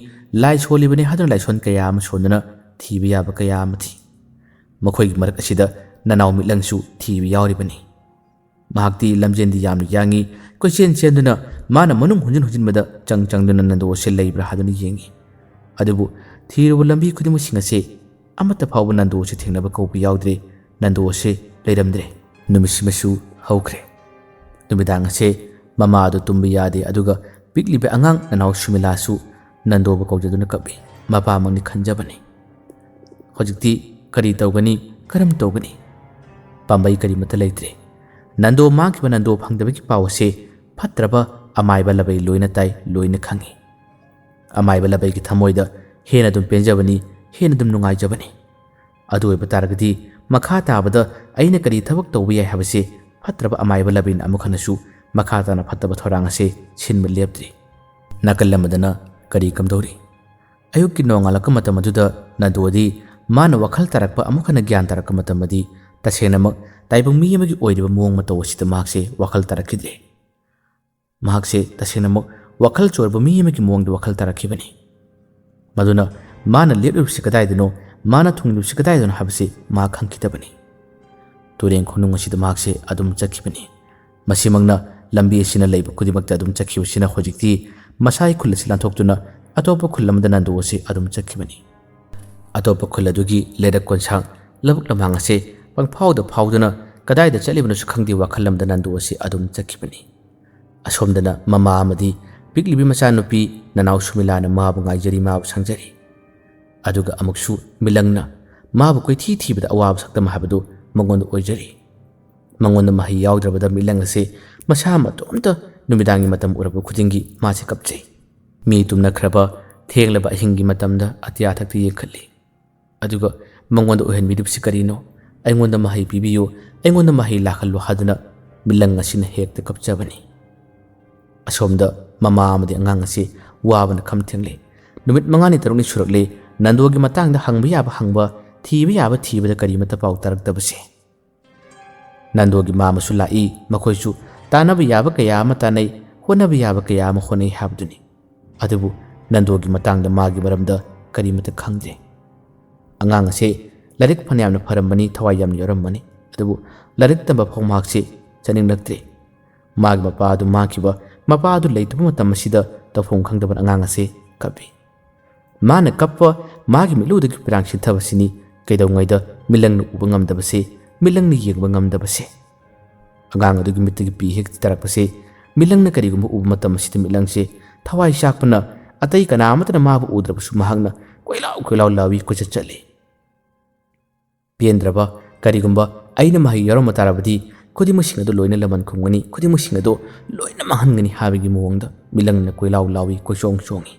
[SPEAKER 1] ꯂꯥꯏ ꯁꯣꯜꯂꯤꯕꯅꯤ ꯍꯥꯏꯗꯨꯅ ꯂꯥꯏꯁꯣꯟ ꯀꯌꯥ ꯑꯃ ꯁꯣꯟꯗꯨꯅ ꯊꯤꯕ ꯌꯥꯕ ꯀꯌꯥ ꯑꯃ ꯊꯤ꯫ ꯃꯈꯣꯏꯒꯤ ꯃꯔꯛ ꯑꯁꯤꯗ ꯅꯅꯥꯎ ꯃꯤꯠꯂꯪꯁꯨ ꯊꯤꯕ ꯌꯥꯎꯔꯤꯕꯅꯤ꯫ ꯃꯍꯥꯛꯇꯤ ꯂꯝꯖꯦꯟꯗꯤ ꯌꯥꯝꯅ ꯌꯥꯡꯉꯤ, ꯀꯣꯏꯆꯦꯟ ꯆꯦꯟꯗꯨꯅ ꯃꯥꯅ ꯃꯅꯨꯡ ꯍꯨꯟꯖꯤꯟꯕꯗ ꯆꯪꯗꯨꯅ ꯅꯟꯗꯣ ꯑꯁꯤ ꯂꯩꯕ꯭ꯔꯥ ꯍꯥꯏꯗꯨꯅ ꯌꯦꯡꯉꯤ꯫ ꯑꯗꯨꯕꯨ ꯊꯤꯔꯨꯕ ꯂꯝꯕꯤ ꯈꯨꯗꯤꯡꯃꯛꯁꯤꯡ ꯑꯁꯤ ꯑꯃꯠꯇ ꯐꯥꯎꯕ ꯅꯟꯗꯣ ꯑꯁꯤ ꯊꯦꯡꯅꯕ ꯀꯧꯕ ꯌꯥꯎꯗ꯭ꯔꯦ꯫ ꯅꯟꯗꯣ ꯑꯁꯤ ꯂꯩꯔꯝꯗ꯭ꯔꯦ꯫ ꯅꯨꯃꯤꯠꯁꯤꯃꯁꯨ ꯍꯧꯈ꯭ꯔꯦ꯫ ꯅꯨꯃꯤꯗꯥꯡ ꯑꯁꯤ ꯃꯃꯥ ꯑꯗꯨ ꯇꯨꯝꯕ ꯌꯥꯗꯦ, ꯑꯗꯨꯒ ꯄꯤꯛꯂꯤꯕ ꯑꯉꯥꯡ ꯅꯅꯥꯎ ꯁꯨꯃꯤꯂꯥꯁꯨ ꯅꯟꯗꯣꯕꯨ ꯀꯧꯖꯗꯨꯅ ꯀꯞꯄꯤ꯫ ꯃꯄꯥꯃꯛꯅꯤ ꯈꯟꯖꯕꯅꯤ꯫ ꯍꯧꯖꯤꯛꯇꯤ ꯀꯔꯤ ꯇꯧꯒꯅꯤ, ꯀꯔꯝ ꯇꯧꯒꯅꯤ? ꯄꯥꯝꯕꯩ ꯀꯔꯤꯃꯠꯇ ꯂꯩꯇ꯭ꯔꯦ꯫ ꯅꯟꯗꯣ ꯃꯥꯡꯈꯤꯕ, ꯅꯟꯗꯣ ꯐꯪꯗꯕꯒꯤ ꯄꯥꯎ ꯑꯁꯤ ꯐꯠꯇ꯭ꯔꯕ ꯑꯃꯥꯏꯕ ꯂꯕꯩ ꯂꯣꯏꯅ ꯇꯥꯏ, ꯂꯣꯏꯅ ꯈꯪꯉꯤ꯫ ꯑꯃꯥꯏꯕ ꯂꯕꯩꯒꯤ ꯊꯃꯣꯏꯗ ꯍꯦꯟꯅ ꯑꯗꯨꯝ ꯄꯦꯟꯖꯕꯅꯤ, ꯍꯦꯟꯅ ꯑꯗꯨꯝ ꯅꯨꯡꯉꯥꯏꯖꯕꯅꯤ꯫ ꯑꯗꯨ ꯑꯣꯏꯕ ꯇꯥꯔꯒꯗꯤ ꯃꯈꯥ ꯇꯥꯕꯗ ꯑꯩꯅ ꯀꯔꯤ ꯊꯕꯛ ꯇꯧꯕ ꯌꯥꯏ ꯍꯥꯏꯕꯁꯤ ꯐꯠꯇ꯭ꯔꯕ ꯑꯃꯥꯏꯕ ꯂꯕꯩꯅ ꯑꯃꯨꯛ ꯍꯟꯅꯁꯨ ꯃꯈꯥ ꯇꯥꯅ ꯐꯠꯇꯕ ꯊꯧꯔꯥꯡ ꯑꯁꯤ ꯁꯤꯟꯕ ꯂꯦꯞꯇ꯭ꯔꯤ꯫ ꯅꯥꯀꯜ ꯑꯃꯗꯅ ꯀꯔꯤ ꯀꯝꯗꯧꯔꯤ? ꯑꯌꯨꯛꯀꯤ ꯅꯣꯡꯉꯥꯜꯂꯛꯄ ꯃꯇꯝ ꯑꯗꯨꯗ ꯅꯟꯗꯣꯗꯤ ꯃꯥꯅ ꯋꯥꯈꯜ ꯇꯥꯔꯛꯄ, ꯑꯃꯨꯛ ꯍꯟꯅ ꯒ꯭ꯌꯥꯟ ꯇꯥꯔꯛꯄ ꯃꯇꯝꯗꯤ ꯇꯁꯦꯡꯅꯃꯛ ꯇꯥꯏꯕꯪ ꯃꯤ ꯑꯃꯒꯤ ꯑꯣꯏꯔꯤꯕ ꯃꯑꯣꯡ ꯃꯇꯧ ꯑꯁꯤꯗ ꯃꯍꯥꯛꯁꯦ ꯋꯥꯈꯜ ꯇꯥꯔꯛꯈꯤꯗ꯭ꯔꯦ꯫ ꯃꯍꯥꯛꯁꯦ ꯇꯁꯦꯡꯅꯃꯛ ꯋꯥꯈꯜ ꯆꯣꯏꯔꯕ ꯃꯤ ꯑꯃꯒꯤ ꯃꯑꯣꯡꯗ ꯋꯥꯈꯜ ꯇꯥꯔꯛꯈꯤꯕꯅꯤ꯫ ꯃꯗꯨꯅ ꯃꯥꯅ ꯂꯦꯞꯂꯤꯕꯁꯤ ꯀꯗꯥꯏꯗꯅꯣ, ꯃꯥꯅ ꯊꯨꯡꯂꯤꯕꯁꯤ ꯀꯗꯥꯏꯗꯅꯣ ꯍꯥꯏꯕꯁꯤ ꯃꯍꯥꯛ ꯈꯪꯈꯤꯗꯕꯅꯤ꯫ ꯇꯨꯔꯦꯟ ꯈꯣꯡꯅꯨꯡ ꯑꯁꯤꯗ ꯃꯍꯥꯛꯁꯦ ꯑꯗꯨꯝ ꯆꯠꯈꯤꯕꯅꯤ꯫ ꯃꯁꯤꯃꯛꯅ ꯂꯝꯕꯤ ꯑꯁꯤꯅ ꯂꯩꯕ ꯈꯨꯗꯤꯡꯃꯛꯇ ꯑꯗꯨꯝ ꯆꯠꯈꯤꯕꯁꯤꯅ ꯍꯧꯖꯤꯛꯇꯤ ꯃꯁꯥꯒꯤ ꯈꯨꯜ ꯑꯁꯤ ꯂꯥꯟꯊꯣꯛꯇꯨꯅ ꯑꯇꯣꯞꯄ ꯈꯨꯜ ꯑꯃꯗ ꯅꯟꯗꯣ ꯑꯁꯤ ꯑꯗꯨم ꯆꯠꯈꯤꯕꯅꯤ꯫ ꯑꯇꯣꯞꯄ ꯈꯨꯜ ꯑꯗꯨꯒꯤ ꯂꯩꯔꯛ ꯀꯣꯟꯁꯥꯡ, ꯂꯧꯕꯨꯛ ꯂꯝꯍꯥꯡ ꯑꯁꯤ ꯄꯪꯐꯥꯎꯗ ꯐꯥꯎꯗꯨꯅ ꯀꯗꯥꯏꯗ ꯆꯠꯂꯤꯕꯅꯣꯁꯨ ꯈꯪꯗꯦ ꯋꯥꯈꯜ ꯑꯃꯗ ꯅꯟꯗꯣ ꯑꯁꯤ ꯑꯗꯨꯝ ꯆꯠꯈꯤꯕꯅꯤ꯫ ꯑꯁꯣꯝꯗꯅ ꯃꯃꯥ ꯑꯃꯗꯤ ꯄꯤꯛꯂꯤꯕꯤ ꯃꯆꯥꯅꯨꯄꯤ ꯅꯅꯥꯎ ꯁꯨꯃꯤꯂꯥꯅ ꯃꯥꯕꯨ ꯉꯥꯏꯖꯔꯤ, ꯃꯥꯕꯨ ꯁꯪꯖꯔꯤ꯫ ꯑꯗꯨꯒ ꯑꯃꯨꯛꯁꯨ ꯃꯤꯂꯪꯅ ꯃꯥꯕꯨ ꯀꯣꯏꯊꯤ ꯊꯤꯕꯗ ꯑꯋꯥꯕ ꯁꯛꯇꯝ ꯍꯥꯏꯕꯗꯨ ꯃꯉꯣꯟꯗ ꯑꯣꯏꯖꯔꯤ꯫ ꯃꯉꯣꯟꯗ ꯃꯍꯩ ꯌꯥꯎꯗ꯭ꯔꯕꯗ ꯃꯤꯂꯪ ꯑꯁꯤ ꯃꯁꯥ ꯃꯇꯣꯝꯇ ꯅꯨꯃꯤꯗꯥꯡꯒꯤ ꯃꯇꯝ ꯑꯣꯏꯔꯛꯄ ꯈꯨꯗꯤꯡꯒꯤ ꯃꯥꯁꯦ ꯀꯞꯆꯩ꯫ ꯃꯤ ꯇꯨꯝꯅꯈ꯭ꯔꯕ ꯊꯦꯡꯂꯕ ꯑꯍꯤꯡꯒꯤ ꯃꯇꯝꯗ ꯑꯇꯤꯌꯥꯊꯛꯇ ꯌꯦꯡꯈꯠꯂꯤ꯫ ꯑꯗꯨꯒ ꯃꯉꯣꯟꯗ ꯑꯣꯏꯍꯟꯕꯤꯔꯤꯕꯁꯤ ꯀꯔꯤꯅꯣ? ꯑꯩꯉꯣꯟꯗ ꯃꯍꯩ ꯄꯤꯕꯤꯌꯨ, ꯑꯩꯉꯣꯟꯗ ꯃꯍꯩ ꯂꯥꯛꯍꯜꯂꯨ ꯍꯥꯏꯗꯨꯅ ꯃꯤꯂꯪ ꯑꯁꯤꯅ ꯍꯦꯛꯇ ꯀꯞꯆꯕꯅꯤ꯫ ꯑꯁꯣꯝꯗ ꯃꯃꯥ ꯑꯃꯗꯤ ꯑꯉꯥꯡ ꯑꯁꯤ ꯋꯥꯕꯅ ꯈꯝ ꯊꯦꯡꯂꯤ꯫ ꯅꯨꯃꯤꯠ 5ꯅꯤ 6ꯅꯤ ꯁꯨꯔꯛꯂꯤ ꯅꯟꯗꯣꯒꯤ ꯃꯇꯥꯡꯗ ꯍꯪꯕ ꯌꯥꯕ ꯍꯪꯕ, ꯊꯤꯕ ꯌꯥꯕ ꯊꯤꯕꯗ ꯀꯔꯤꯃꯠꯇ ꯄꯥꯎ ꯇꯥꯔꯛꯇꯕꯁꯦ꯫ ꯅꯟꯗꯣꯒꯤ ꯃꯥꯃꯁꯨ ꯂꯥꯛꯏ, ꯃꯈꯣꯏꯁꯨ ꯇꯥꯟꯅꯕ ꯌꯥꯕ ꯀꯌꯥ ꯑꯃ ꯇꯥꯟꯅꯩ, ꯍꯣꯠꯅꯕ ꯌꯥꯕ ꯀꯌా ꯑꯃ ꯍꯣꯠꯅꯩ ꯍꯥꯏꯕꯗꯨꯅꯤ꯫ ꯑꯗꯨꯕꯨ ꯅꯟꯗꯣꯒꯤ ꯃꯇꯥꯡꯗ, ꯃꯥꯒꯤ ꯃꯔꯝꯗ ꯀꯔꯤꯃꯠꯇ ꯈꯪꯗ꯭ꯔꯦ꯫ ꯑꯉꯥꯡ ꯑꯁꯤ ꯂꯥꯏꯔꯤꯛ ꯐꯅꯌꯥꯝꯅ ꯐꯔꯝꯕꯅꯤ, ꯊꯋꯥꯏ ꯌꯥꯝꯅ ꯌꯥꯎꯔꯝꯕꯅꯤ꯫ ꯑꯗꯨꯕꯨ ꯂꯥꯏꯔꯤꯛ ꯇꯝꯕ ꯐꯥꯎ ꯃꯍꯥꯛꯁꯤ ꯆꯠꯅꯤꯡꯂꯛꯇ꯭ꯔꯦ꯫ ꯃꯥꯒꯤ ꯃꯄꯥ ꯑꯗꯨ ꯃꯥꯡꯈꯤꯕ, ꯃꯄꯥ ꯑꯗꯨ ꯂꯩꯇꯕ ꯃꯇꯝ ꯑꯁꯤꯗ ꯇꯧꯐꯝ ꯈꯪꯗꯕ ꯑꯉꯥꯡ ꯑꯁꯤ ꯀꯞꯄꯤ꯫ ꯃꯥꯅ ꯀꯞꯄ, ꯃꯥꯒꯤ ꯃꯤꯠꯂꯨꯗꯒꯤ ꯄꯤꯔꯥꯡ ꯁꯤꯟꯊꯕꯁꯤꯅꯤ ꯀꯩꯗꯧꯉꯩꯗ ꯃꯤꯂꯪꯅ ꯎꯕ ꯉꯝꯗꯕꯁꯦ, ꯃꯤꯂꯪꯅ ꯌꯦꯡꯕ ꯉꯝꯗꯕꯁꯦ꯫ ꯑꯉꯥꯡ ꯑꯗꯨꯒꯤ ꯃꯤꯠꯇꯒꯤ ꯄꯤ ꯍꯦꯛ ꯇꯥꯔꯛꯄꯁꯦ ꯃꯤꯂꯪꯅ ꯀꯔꯤꯒꯨꯝꯕ ꯎꯕ ꯃꯇꯝ ꯑꯁꯤꯗ ꯃꯤꯂꯪꯁꯦ ꯊꯋꯥꯏ ꯆꯥꯛꯄꯅ ꯑꯇꯩ ꯀꯅꯥ ꯑꯃꯠꯇꯅ ꯃꯥꯕꯨ ꯎꯗ꯭ꯔꯕꯁꯨ ꯃꯍꯥꯛꯅ ꯀꯣꯏꯂꯥꯎ ꯂꯥꯎꯏ, ꯀꯣꯏꯆꯠ ꯆꯠꯂꯤ꯫ ꯄꯦꯟꯗ꯭ꯔꯕ, ꯀꯔꯤꯒꯨꯝꯕ ꯑꯩꯅ ꯃꯍꯩ ꯌꯥꯎꯔꯝꯕ ꯇꯥꯔꯕꯗꯤ ꯈꯨꯗꯤꯡꯃꯛꯁꯤꯡ ꯑꯗꯨ ꯂꯣꯏꯅ ꯂꯃꯟ ꯈꯨꯝꯒꯅꯤ, ꯈꯨꯗꯤꯡꯃꯛꯁꯤꯡ ꯑꯗꯨ ꯂꯣꯏꯅ ꯃꯥꯡꯍꯟꯒꯅꯤ ꯍꯥꯏꯕꯒꯤ ꯃꯑꯣꯡꯗ ꯃꯤꯂꯪꯅ ꯀꯣꯏꯂꯥꯎ ꯂꯥꯎꯏ, ꯀꯣꯏꯆꯣꯡ ꯆꯣꯡꯏ꯫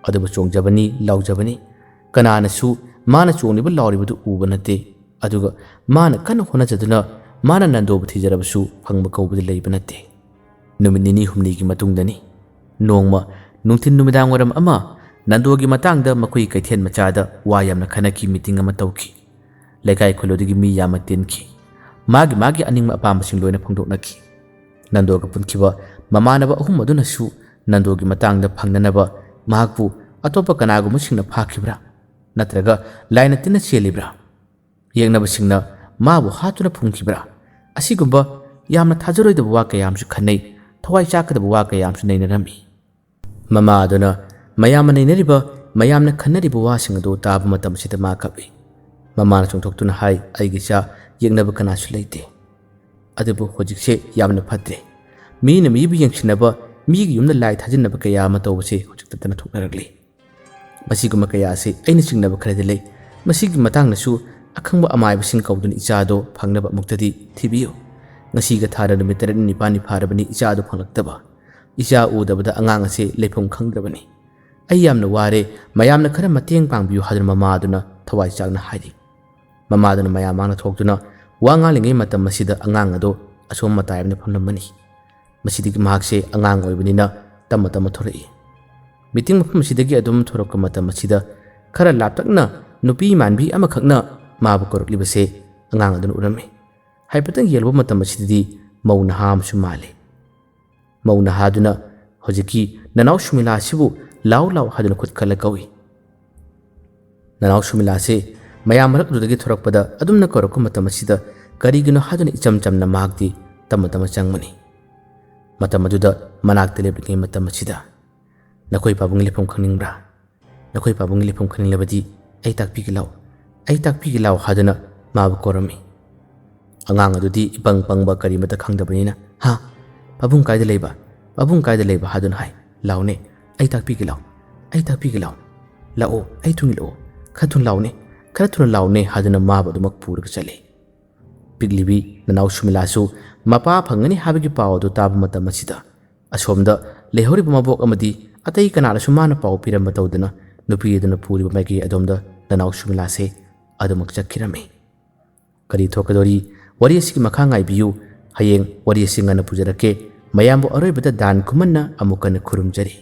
[SPEAKER 1] ꯑꯗꯨꯕꯨ ꯆꯣꯡꯖꯕꯅꯤ, ꯂꯥꯎꯖꯕꯅꯤ, ꯀꯅꯥꯅꯁꯨ ꯃꯥꯅ ꯆꯣꯡꯂꯤꯕ ꯂꯥꯎꯔꯤꯕꯗꯨ ꯎꯕ ꯅꯠꯇꯦ꯫ ꯑꯗꯨꯒ ꯃꯥꯅ ꯀꯟꯅ ꯍꯣꯠꯅꯖꯗꯨꯅ ꯃꯥꯅ ꯅꯟꯗꯣꯕꯨ ꯊꯤꯖꯔꯕꯁꯨ ꯐꯪꯕ ꯀꯧꯕꯗꯤ ꯂꯩꯕ ꯅꯠꯇꯦ꯫ ꯅꯨꯃꯤꯠ 2 3ꯒꯤ ꯃꯇꯨꯡꯗꯅꯤ ꯅꯣꯡꯃ ꯅꯨꯡꯊꯤꯟ ꯅꯨꯃꯤꯗꯥꯡ ꯋꯥꯏꯔꯝ ꯑꯃ ꯅꯟꯗꯣꯒꯤ ꯃꯇꯥꯡꯗ ꯃꯈꯣꯏꯒꯤ ꯀꯩꯊꯦꯜ ꯃꯆꯥꯗ ꯋꯥ ꯌꯥꯝꯅ ꯈꯟꯅꯈꯤ, ꯃꯤꯇꯤꯡ ꯑꯃ ꯇꯧꯈꯤ꯫ ꯂꯩꯀꯥꯏ ꯈꯨꯜꯂꯨꯗꯒꯤ ꯃꯤ ꯌꯥꯝꯅ ꯇꯤꯟꯈꯤ꯫ ꯃꯥꯒꯤ ꯑꯅꯤꯡꯕ ꯑꯄꯥꯝꯕꯁꯤꯡ ꯂꯣꯏꯅ ꯐꯣꯡꯗꯣꯛꯅꯈꯤ꯫ ꯅꯟꯗꯣꯒ ꯄꯨꯟꯈꯤꯕ ꯃꯃꯥꯟꯅꯕ 3 ꯑꯗꯨꯅꯁꯨ ꯅꯟꯗꯣꯒꯤ ꯃꯇꯥꯡꯗ ꯐꯪꯅꯅꯕ ꯃꯍꯥꯛꯄꯨ ꯑꯇꯣꯞꯄ ꯀꯅꯥꯒꯨꯝꯕꯁꯤꯡꯅ ꯐꯥꯈꯤꯕ꯭ꯔꯥ ꯅꯠꯇ꯭ꯔꯒ ꯂꯥꯏꯅ ꯇꯤꯟꯅ ꯆꯦꯜꯂꯤꯕ꯭ꯔꯥ, ꯌꯦꯡꯅꯕꯁꯤꯡꯅ ꯃꯥꯕꯨ ꯍꯥꯠꯇꯨꯅ ꯐꯨꯝꯈꯤꯕ꯭ꯔꯥ, ꯑꯁꯤꯒꯨꯝꯕ ꯌꯥꯝꯅ ꯊꯥꯖꯔꯣꯏꯗꯕ ꯋꯥ ꯀꯌꯥ ꯑꯃꯁꯨ ꯈꯟꯅꯩ, ꯊꯋꯥꯏ ꯆꯥꯛꯀꯗꯕ ꯋꯥ ꯀꯌꯥ ꯑꯃꯁꯨ ꯅꯩꯅꯔꯝꯃꯤ꯫ ꯃꯃꯥ ꯑꯗꯨꯅ ꯃꯌꯥꯝꯅ ꯅꯩꯅꯔꯤꯕ, ꯃꯌꯥꯝꯅ ꯈꯟꯅꯔꯤꯕ ꯋꯥꯁꯤꯡ ꯑꯗꯨ ꯇꯥꯕ ꯃꯇꯝꯁꯤꯗ ꯃꯥ ꯀꯞꯄꯤ꯫ ꯃꯃꯥꯅ ꯆꯣꯡꯊꯣꯛꯇꯨꯅ ꯍꯥꯏ, ꯑꯩꯒꯤ ꯏꯆꯥ, ꯌꯦꯡꯅꯕ ꯀꯅꯥꯁꯨ ꯂꯩꯇꯦ꯫ ꯑꯗꯨꯕꯨ ꯍꯧꯖꯤꯛꯁꯦ ꯌꯥꯝꯅ ꯐꯠꯇ꯭ꯔꯦ꯫ ꯃꯤꯅ ꯃꯤꯕꯨ ꯌꯦꯡꯁꯤꯟꯅꯕ, ꯃꯤꯒꯤ ꯌꯨꯝꯗ ꯂꯥꯏ ꯊꯥꯖꯤꯟꯅꯕ ꯀꯌా ꯑꯃ ꯇꯧꯕꯁꯦ ꯍꯧꯖꯤꯛꯇ ꯊꯣꯛꯅꯔꯛꯂꯤ꯫ ꯃꯁꯤꯒꯨꯝꯕ ꯀꯌꯥ ꯑꯁꯤ ꯑꯩꯅ ꯆꯤꯡꯅꯕ ꯈꯔꯗꯤ ꯂꯩ꯫ ꯃꯁꯤꯒꯤ ꯃꯇꯥꯡꯗꯁꯨ ꯑꯈꯪꯕ ꯑꯃꯥꯏꯕꯁꯤꯡ ꯀꯧꯗꯨꯅ ꯏꯆꯥꯗꯣ ꯐꯪꯅꯕ ꯑꯃꯨꯛꯇꯗꯤ ꯊꯤꯕꯤꯌꯨ꯫ ꯉꯁꯤꯒ ꯊꯥꯔ ꯅꯨꯃꯤꯠ 8 9 ꯐꯥꯔꯕꯅꯤ ꯏꯆꯥꯗꯣ ꯐꯪꯂꯛꯇꯕ꯫ ꯏꯆꯥ ꯎꯗꯕꯗ ꯑꯉꯥꯡ ꯑꯁꯤ ꯂꯩꯐꯝ ꯈꯪꯗ꯭ꯔꯕꯅꯤ꯫ ꯑꯩ ꯌꯥꯝꯅ ꯋꯥꯔꯦ, ꯃꯌꯥꯝꯅ ꯈꯔ ꯃꯇꯦꯡ ꯄꯥꯡꯕꯤꯌꯨ ꯍꯥꯏꯗꯨꯅ ꯃꯃꯥ ꯑꯗꯨꯅ ꯊꯋꯥꯏ ꯆꯥꯛꯅ ꯍꯥꯏꯔꯤ꯫ ꯃꯃꯥꯗꯨꯅ ꯃꯌꯥꯝ ꯃꯥꯡꯗ ꯊꯣꯛꯇꯨꯅ ꯋꯥ ꯉꯥꯡꯂꯤꯉꯩ ꯃꯇꯝ ꯑꯁꯤꯗ ꯑꯉꯥꯡ ꯑꯗꯣ ꯑꯁꯣꯝ ꯃꯇꯥꯏ ꯑꯃꯗ ꯐꯝꯂꯝꯕꯅꯤ꯫ ꯃꯁꯤꯗꯒꯤ ꯃꯍꯥꯛꯁꯦ ꯑꯉꯥꯡ ꯑꯣꯏꯕꯅꯤꯅ ꯇꯞꯅ ꯇꯞꯅ ꯊꯣꯔꯛꯏ꯫ ꯃꯤꯇꯤꯡ ꯃꯐꯝ ꯑꯁꯤꯗꯒꯤ ꯑꯗꯨꯝ ꯊꯣꯔꯛꯄ ꯃꯇꯝ ꯑꯁꯤꯗ ꯈꯔ ꯂꯥꯞꯇꯛꯅ ꯅꯨꯄꯤ ꯃꯥꯟꯕꯤ ꯑꯃꯈꯛꯅ ꯃꯥꯕꯨ ꯀꯧꯔꯛꯂꯤꯕꯁꯦ ꯑꯉꯥꯡ ꯑꯗꯨꯅ ꯎꯔꯝꯃꯤ꯫ ꯍꯥꯏꯐꯦꯠꯇꯪ ꯌꯦꯡꯂꯨꯕ ꯃꯇꯝ ꯑꯁꯤꯗꯗꯤ ꯃꯧ ꯅꯍꯥ ꯑꯃꯁꯨ ꯃꯥꯜꯂꯤ꯫ ꯃꯧ ꯅꯍꯥꯗꯨꯅ ꯍꯧꯖꯤꯛꯀꯤ ꯅꯅꯥꯎ ꯁꯨꯃꯤꯂꯥ ꯑꯁꯤꯕꯨ ꯂꯥꯎ ꯂꯥꯎ ꯍꯥꯏꯗꯨꯅ ꯈꯨꯠ ꯈꯜꯂ ꯀꯧꯏ꯫ ꯅꯅꯥꯎ ꯁꯨꯃꯤꯂꯥꯁꯦ ꯃꯌꯥꯝ ꯃꯔꯛꯇꯨꯗꯒꯤ ꯊꯣꯔꯛꯄꯗ ꯑꯗꯨꯝꯅ ꯀꯧꯔꯛꯄ ꯃꯇꯝ ꯑꯁꯤꯗ ꯀꯔꯤꯒꯤꯅꯣ ꯍꯥꯏꯗꯨꯅ ꯏꯆꯝ ꯆꯝꯅ ꯃꯍꯥꯛꯇꯤ ꯇꯞꯅ ꯇꯞꯅ ꯆꯪꯕꯅꯤ꯫ ꯃꯇꯝ ꯑꯗꯨꯗ ꯃꯅꯥꯛꯇ ꯂꯦꯞꯂꯤꯉꯩ ꯃꯇꯝ ꯑꯁꯤꯗ "ꯅꯈꯣꯏ ꯄꯥꯕꯨꯡꯒꯤ ꯂꯩꯐꯝ ꯈꯪꯅꯤꯡꯕ꯭ꯔꯥ? ꯅꯈꯣꯏ ꯄꯥꯕꯨꯡꯒꯤ ꯂꯩꯐꯝ ꯈꯪꯅꯤꯡꯂꯕꯗꯤ ꯑꯩ ꯇꯥꯛꯄꯤꯒꯦ ꯂꯥꯎ, ꯑꯩ ꯇꯥꯛꯄꯤꯒꯦ ꯂꯥꯎ" ꯍꯥꯏꯗꯨꯅ ꯃꯥꯕꯨ ꯀꯧꯔꯝꯃꯤ꯫ ꯑꯉꯥꯡ ꯑꯗꯨꯗꯤ ꯏꯄꯪ ꯄꯪꯕ ꯀꯔꯤꯃꯇ ꯈꯪꯗꯕꯅꯤꯅ "ꯍꯥ, ꯄꯥꯕꯨꯡ ꯀꯥꯏꯗ ꯂꯩꯕ, ꯄꯥꯕꯨꯡ ꯀꯥꯏꯗ ꯂꯩꯕ" ꯍꯥꯏꯗꯨꯅ ꯍꯥꯏ꯫ "ꯂꯥꯎꯅꯦ, ꯑꯩ ꯇꯥꯛꯄꯤꯒꯦ ꯂꯥꯎ, ꯑꯩ ꯇꯥꯛꯄꯤꯒꯦ ꯂꯥꯎ, ꯂꯥꯛꯑꯣ, ꯑꯩ ꯊꯨꯡ ꯏꯜꯂꯛꯑꯣ, ꯈꯔ ꯊꯨꯅ ꯂꯥꯎꯅꯦ, ꯈꯔ ꯊꯨꯅ ꯂꯥꯎꯅꯦ" ꯍꯥꯏꯗꯨꯅ ꯃꯥꯕꯨ ꯑꯗꯨꯃꯛ ꯄꯨꯔꯒ ꯆꯠꯂꯤ꯫ ꯄꯤꯛꯂꯤꯕꯤ ꯅꯅꯥꯎ ꯁꯨꯃꯤꯂꯥꯁꯨ ꯃꯄꯥ ꯐꯪꯒꯅꯤ ꯍꯥꯏꯕꯒꯤ ꯄꯥꯎ ꯑꯗꯨ ꯇꯥꯕ ꯃꯇꯝ ꯑꯁꯤꯗ ꯑꯁꯣꯝꯗ ꯂꯩꯍꯧꯔꯤꯕ ꯃꯕꯣꯛ ꯑꯃꯗꯤ ꯑꯇꯩ ꯀꯅꯥꯅꯁꯨ ꯃꯥꯅ ꯄꯥꯎ ꯄꯤꯔꯝꯕ ꯇꯧꯗꯅ ꯅꯨꯄꯤ ꯑꯗꯨꯅ ꯄꯨꯔꯤꯕ ꯃꯥꯏꯀꯩ ꯑꯗꯣꯝꯗ ꯅꯅꯥꯎ ꯁꯨꯃꯤꯂꯥꯁꯦ ꯑꯗꯨꯃꯛ ꯆꯠꯈꯤꯔꯝꯃꯤ꯫ ꯀꯔꯤ ꯊꯣꯛꯀꯗꯧꯔꯤ? ꯋꯥꯔꯤ ꯑꯁꯤꯒꯤ ꯃꯈꯥ ꯉꯥꯏꯕꯤꯌꯨ꯫ ꯍꯌꯦꯡ ꯋꯥꯔꯤ ꯑꯁꯤ ꯉꯟꯅ ꯄꯨꯖꯔꯛꯀꯦ꯫ ꯃꯌꯥꯝꯕꯨ ꯑꯔꯣꯏꯕꯗ ꯗꯥꯟ ꯈꯨꯃꯟꯅ ꯑꯃꯨꯛ ꯍꯟꯅ ꯈꯨꯔꯨꯝꯖꯔꯤ꯫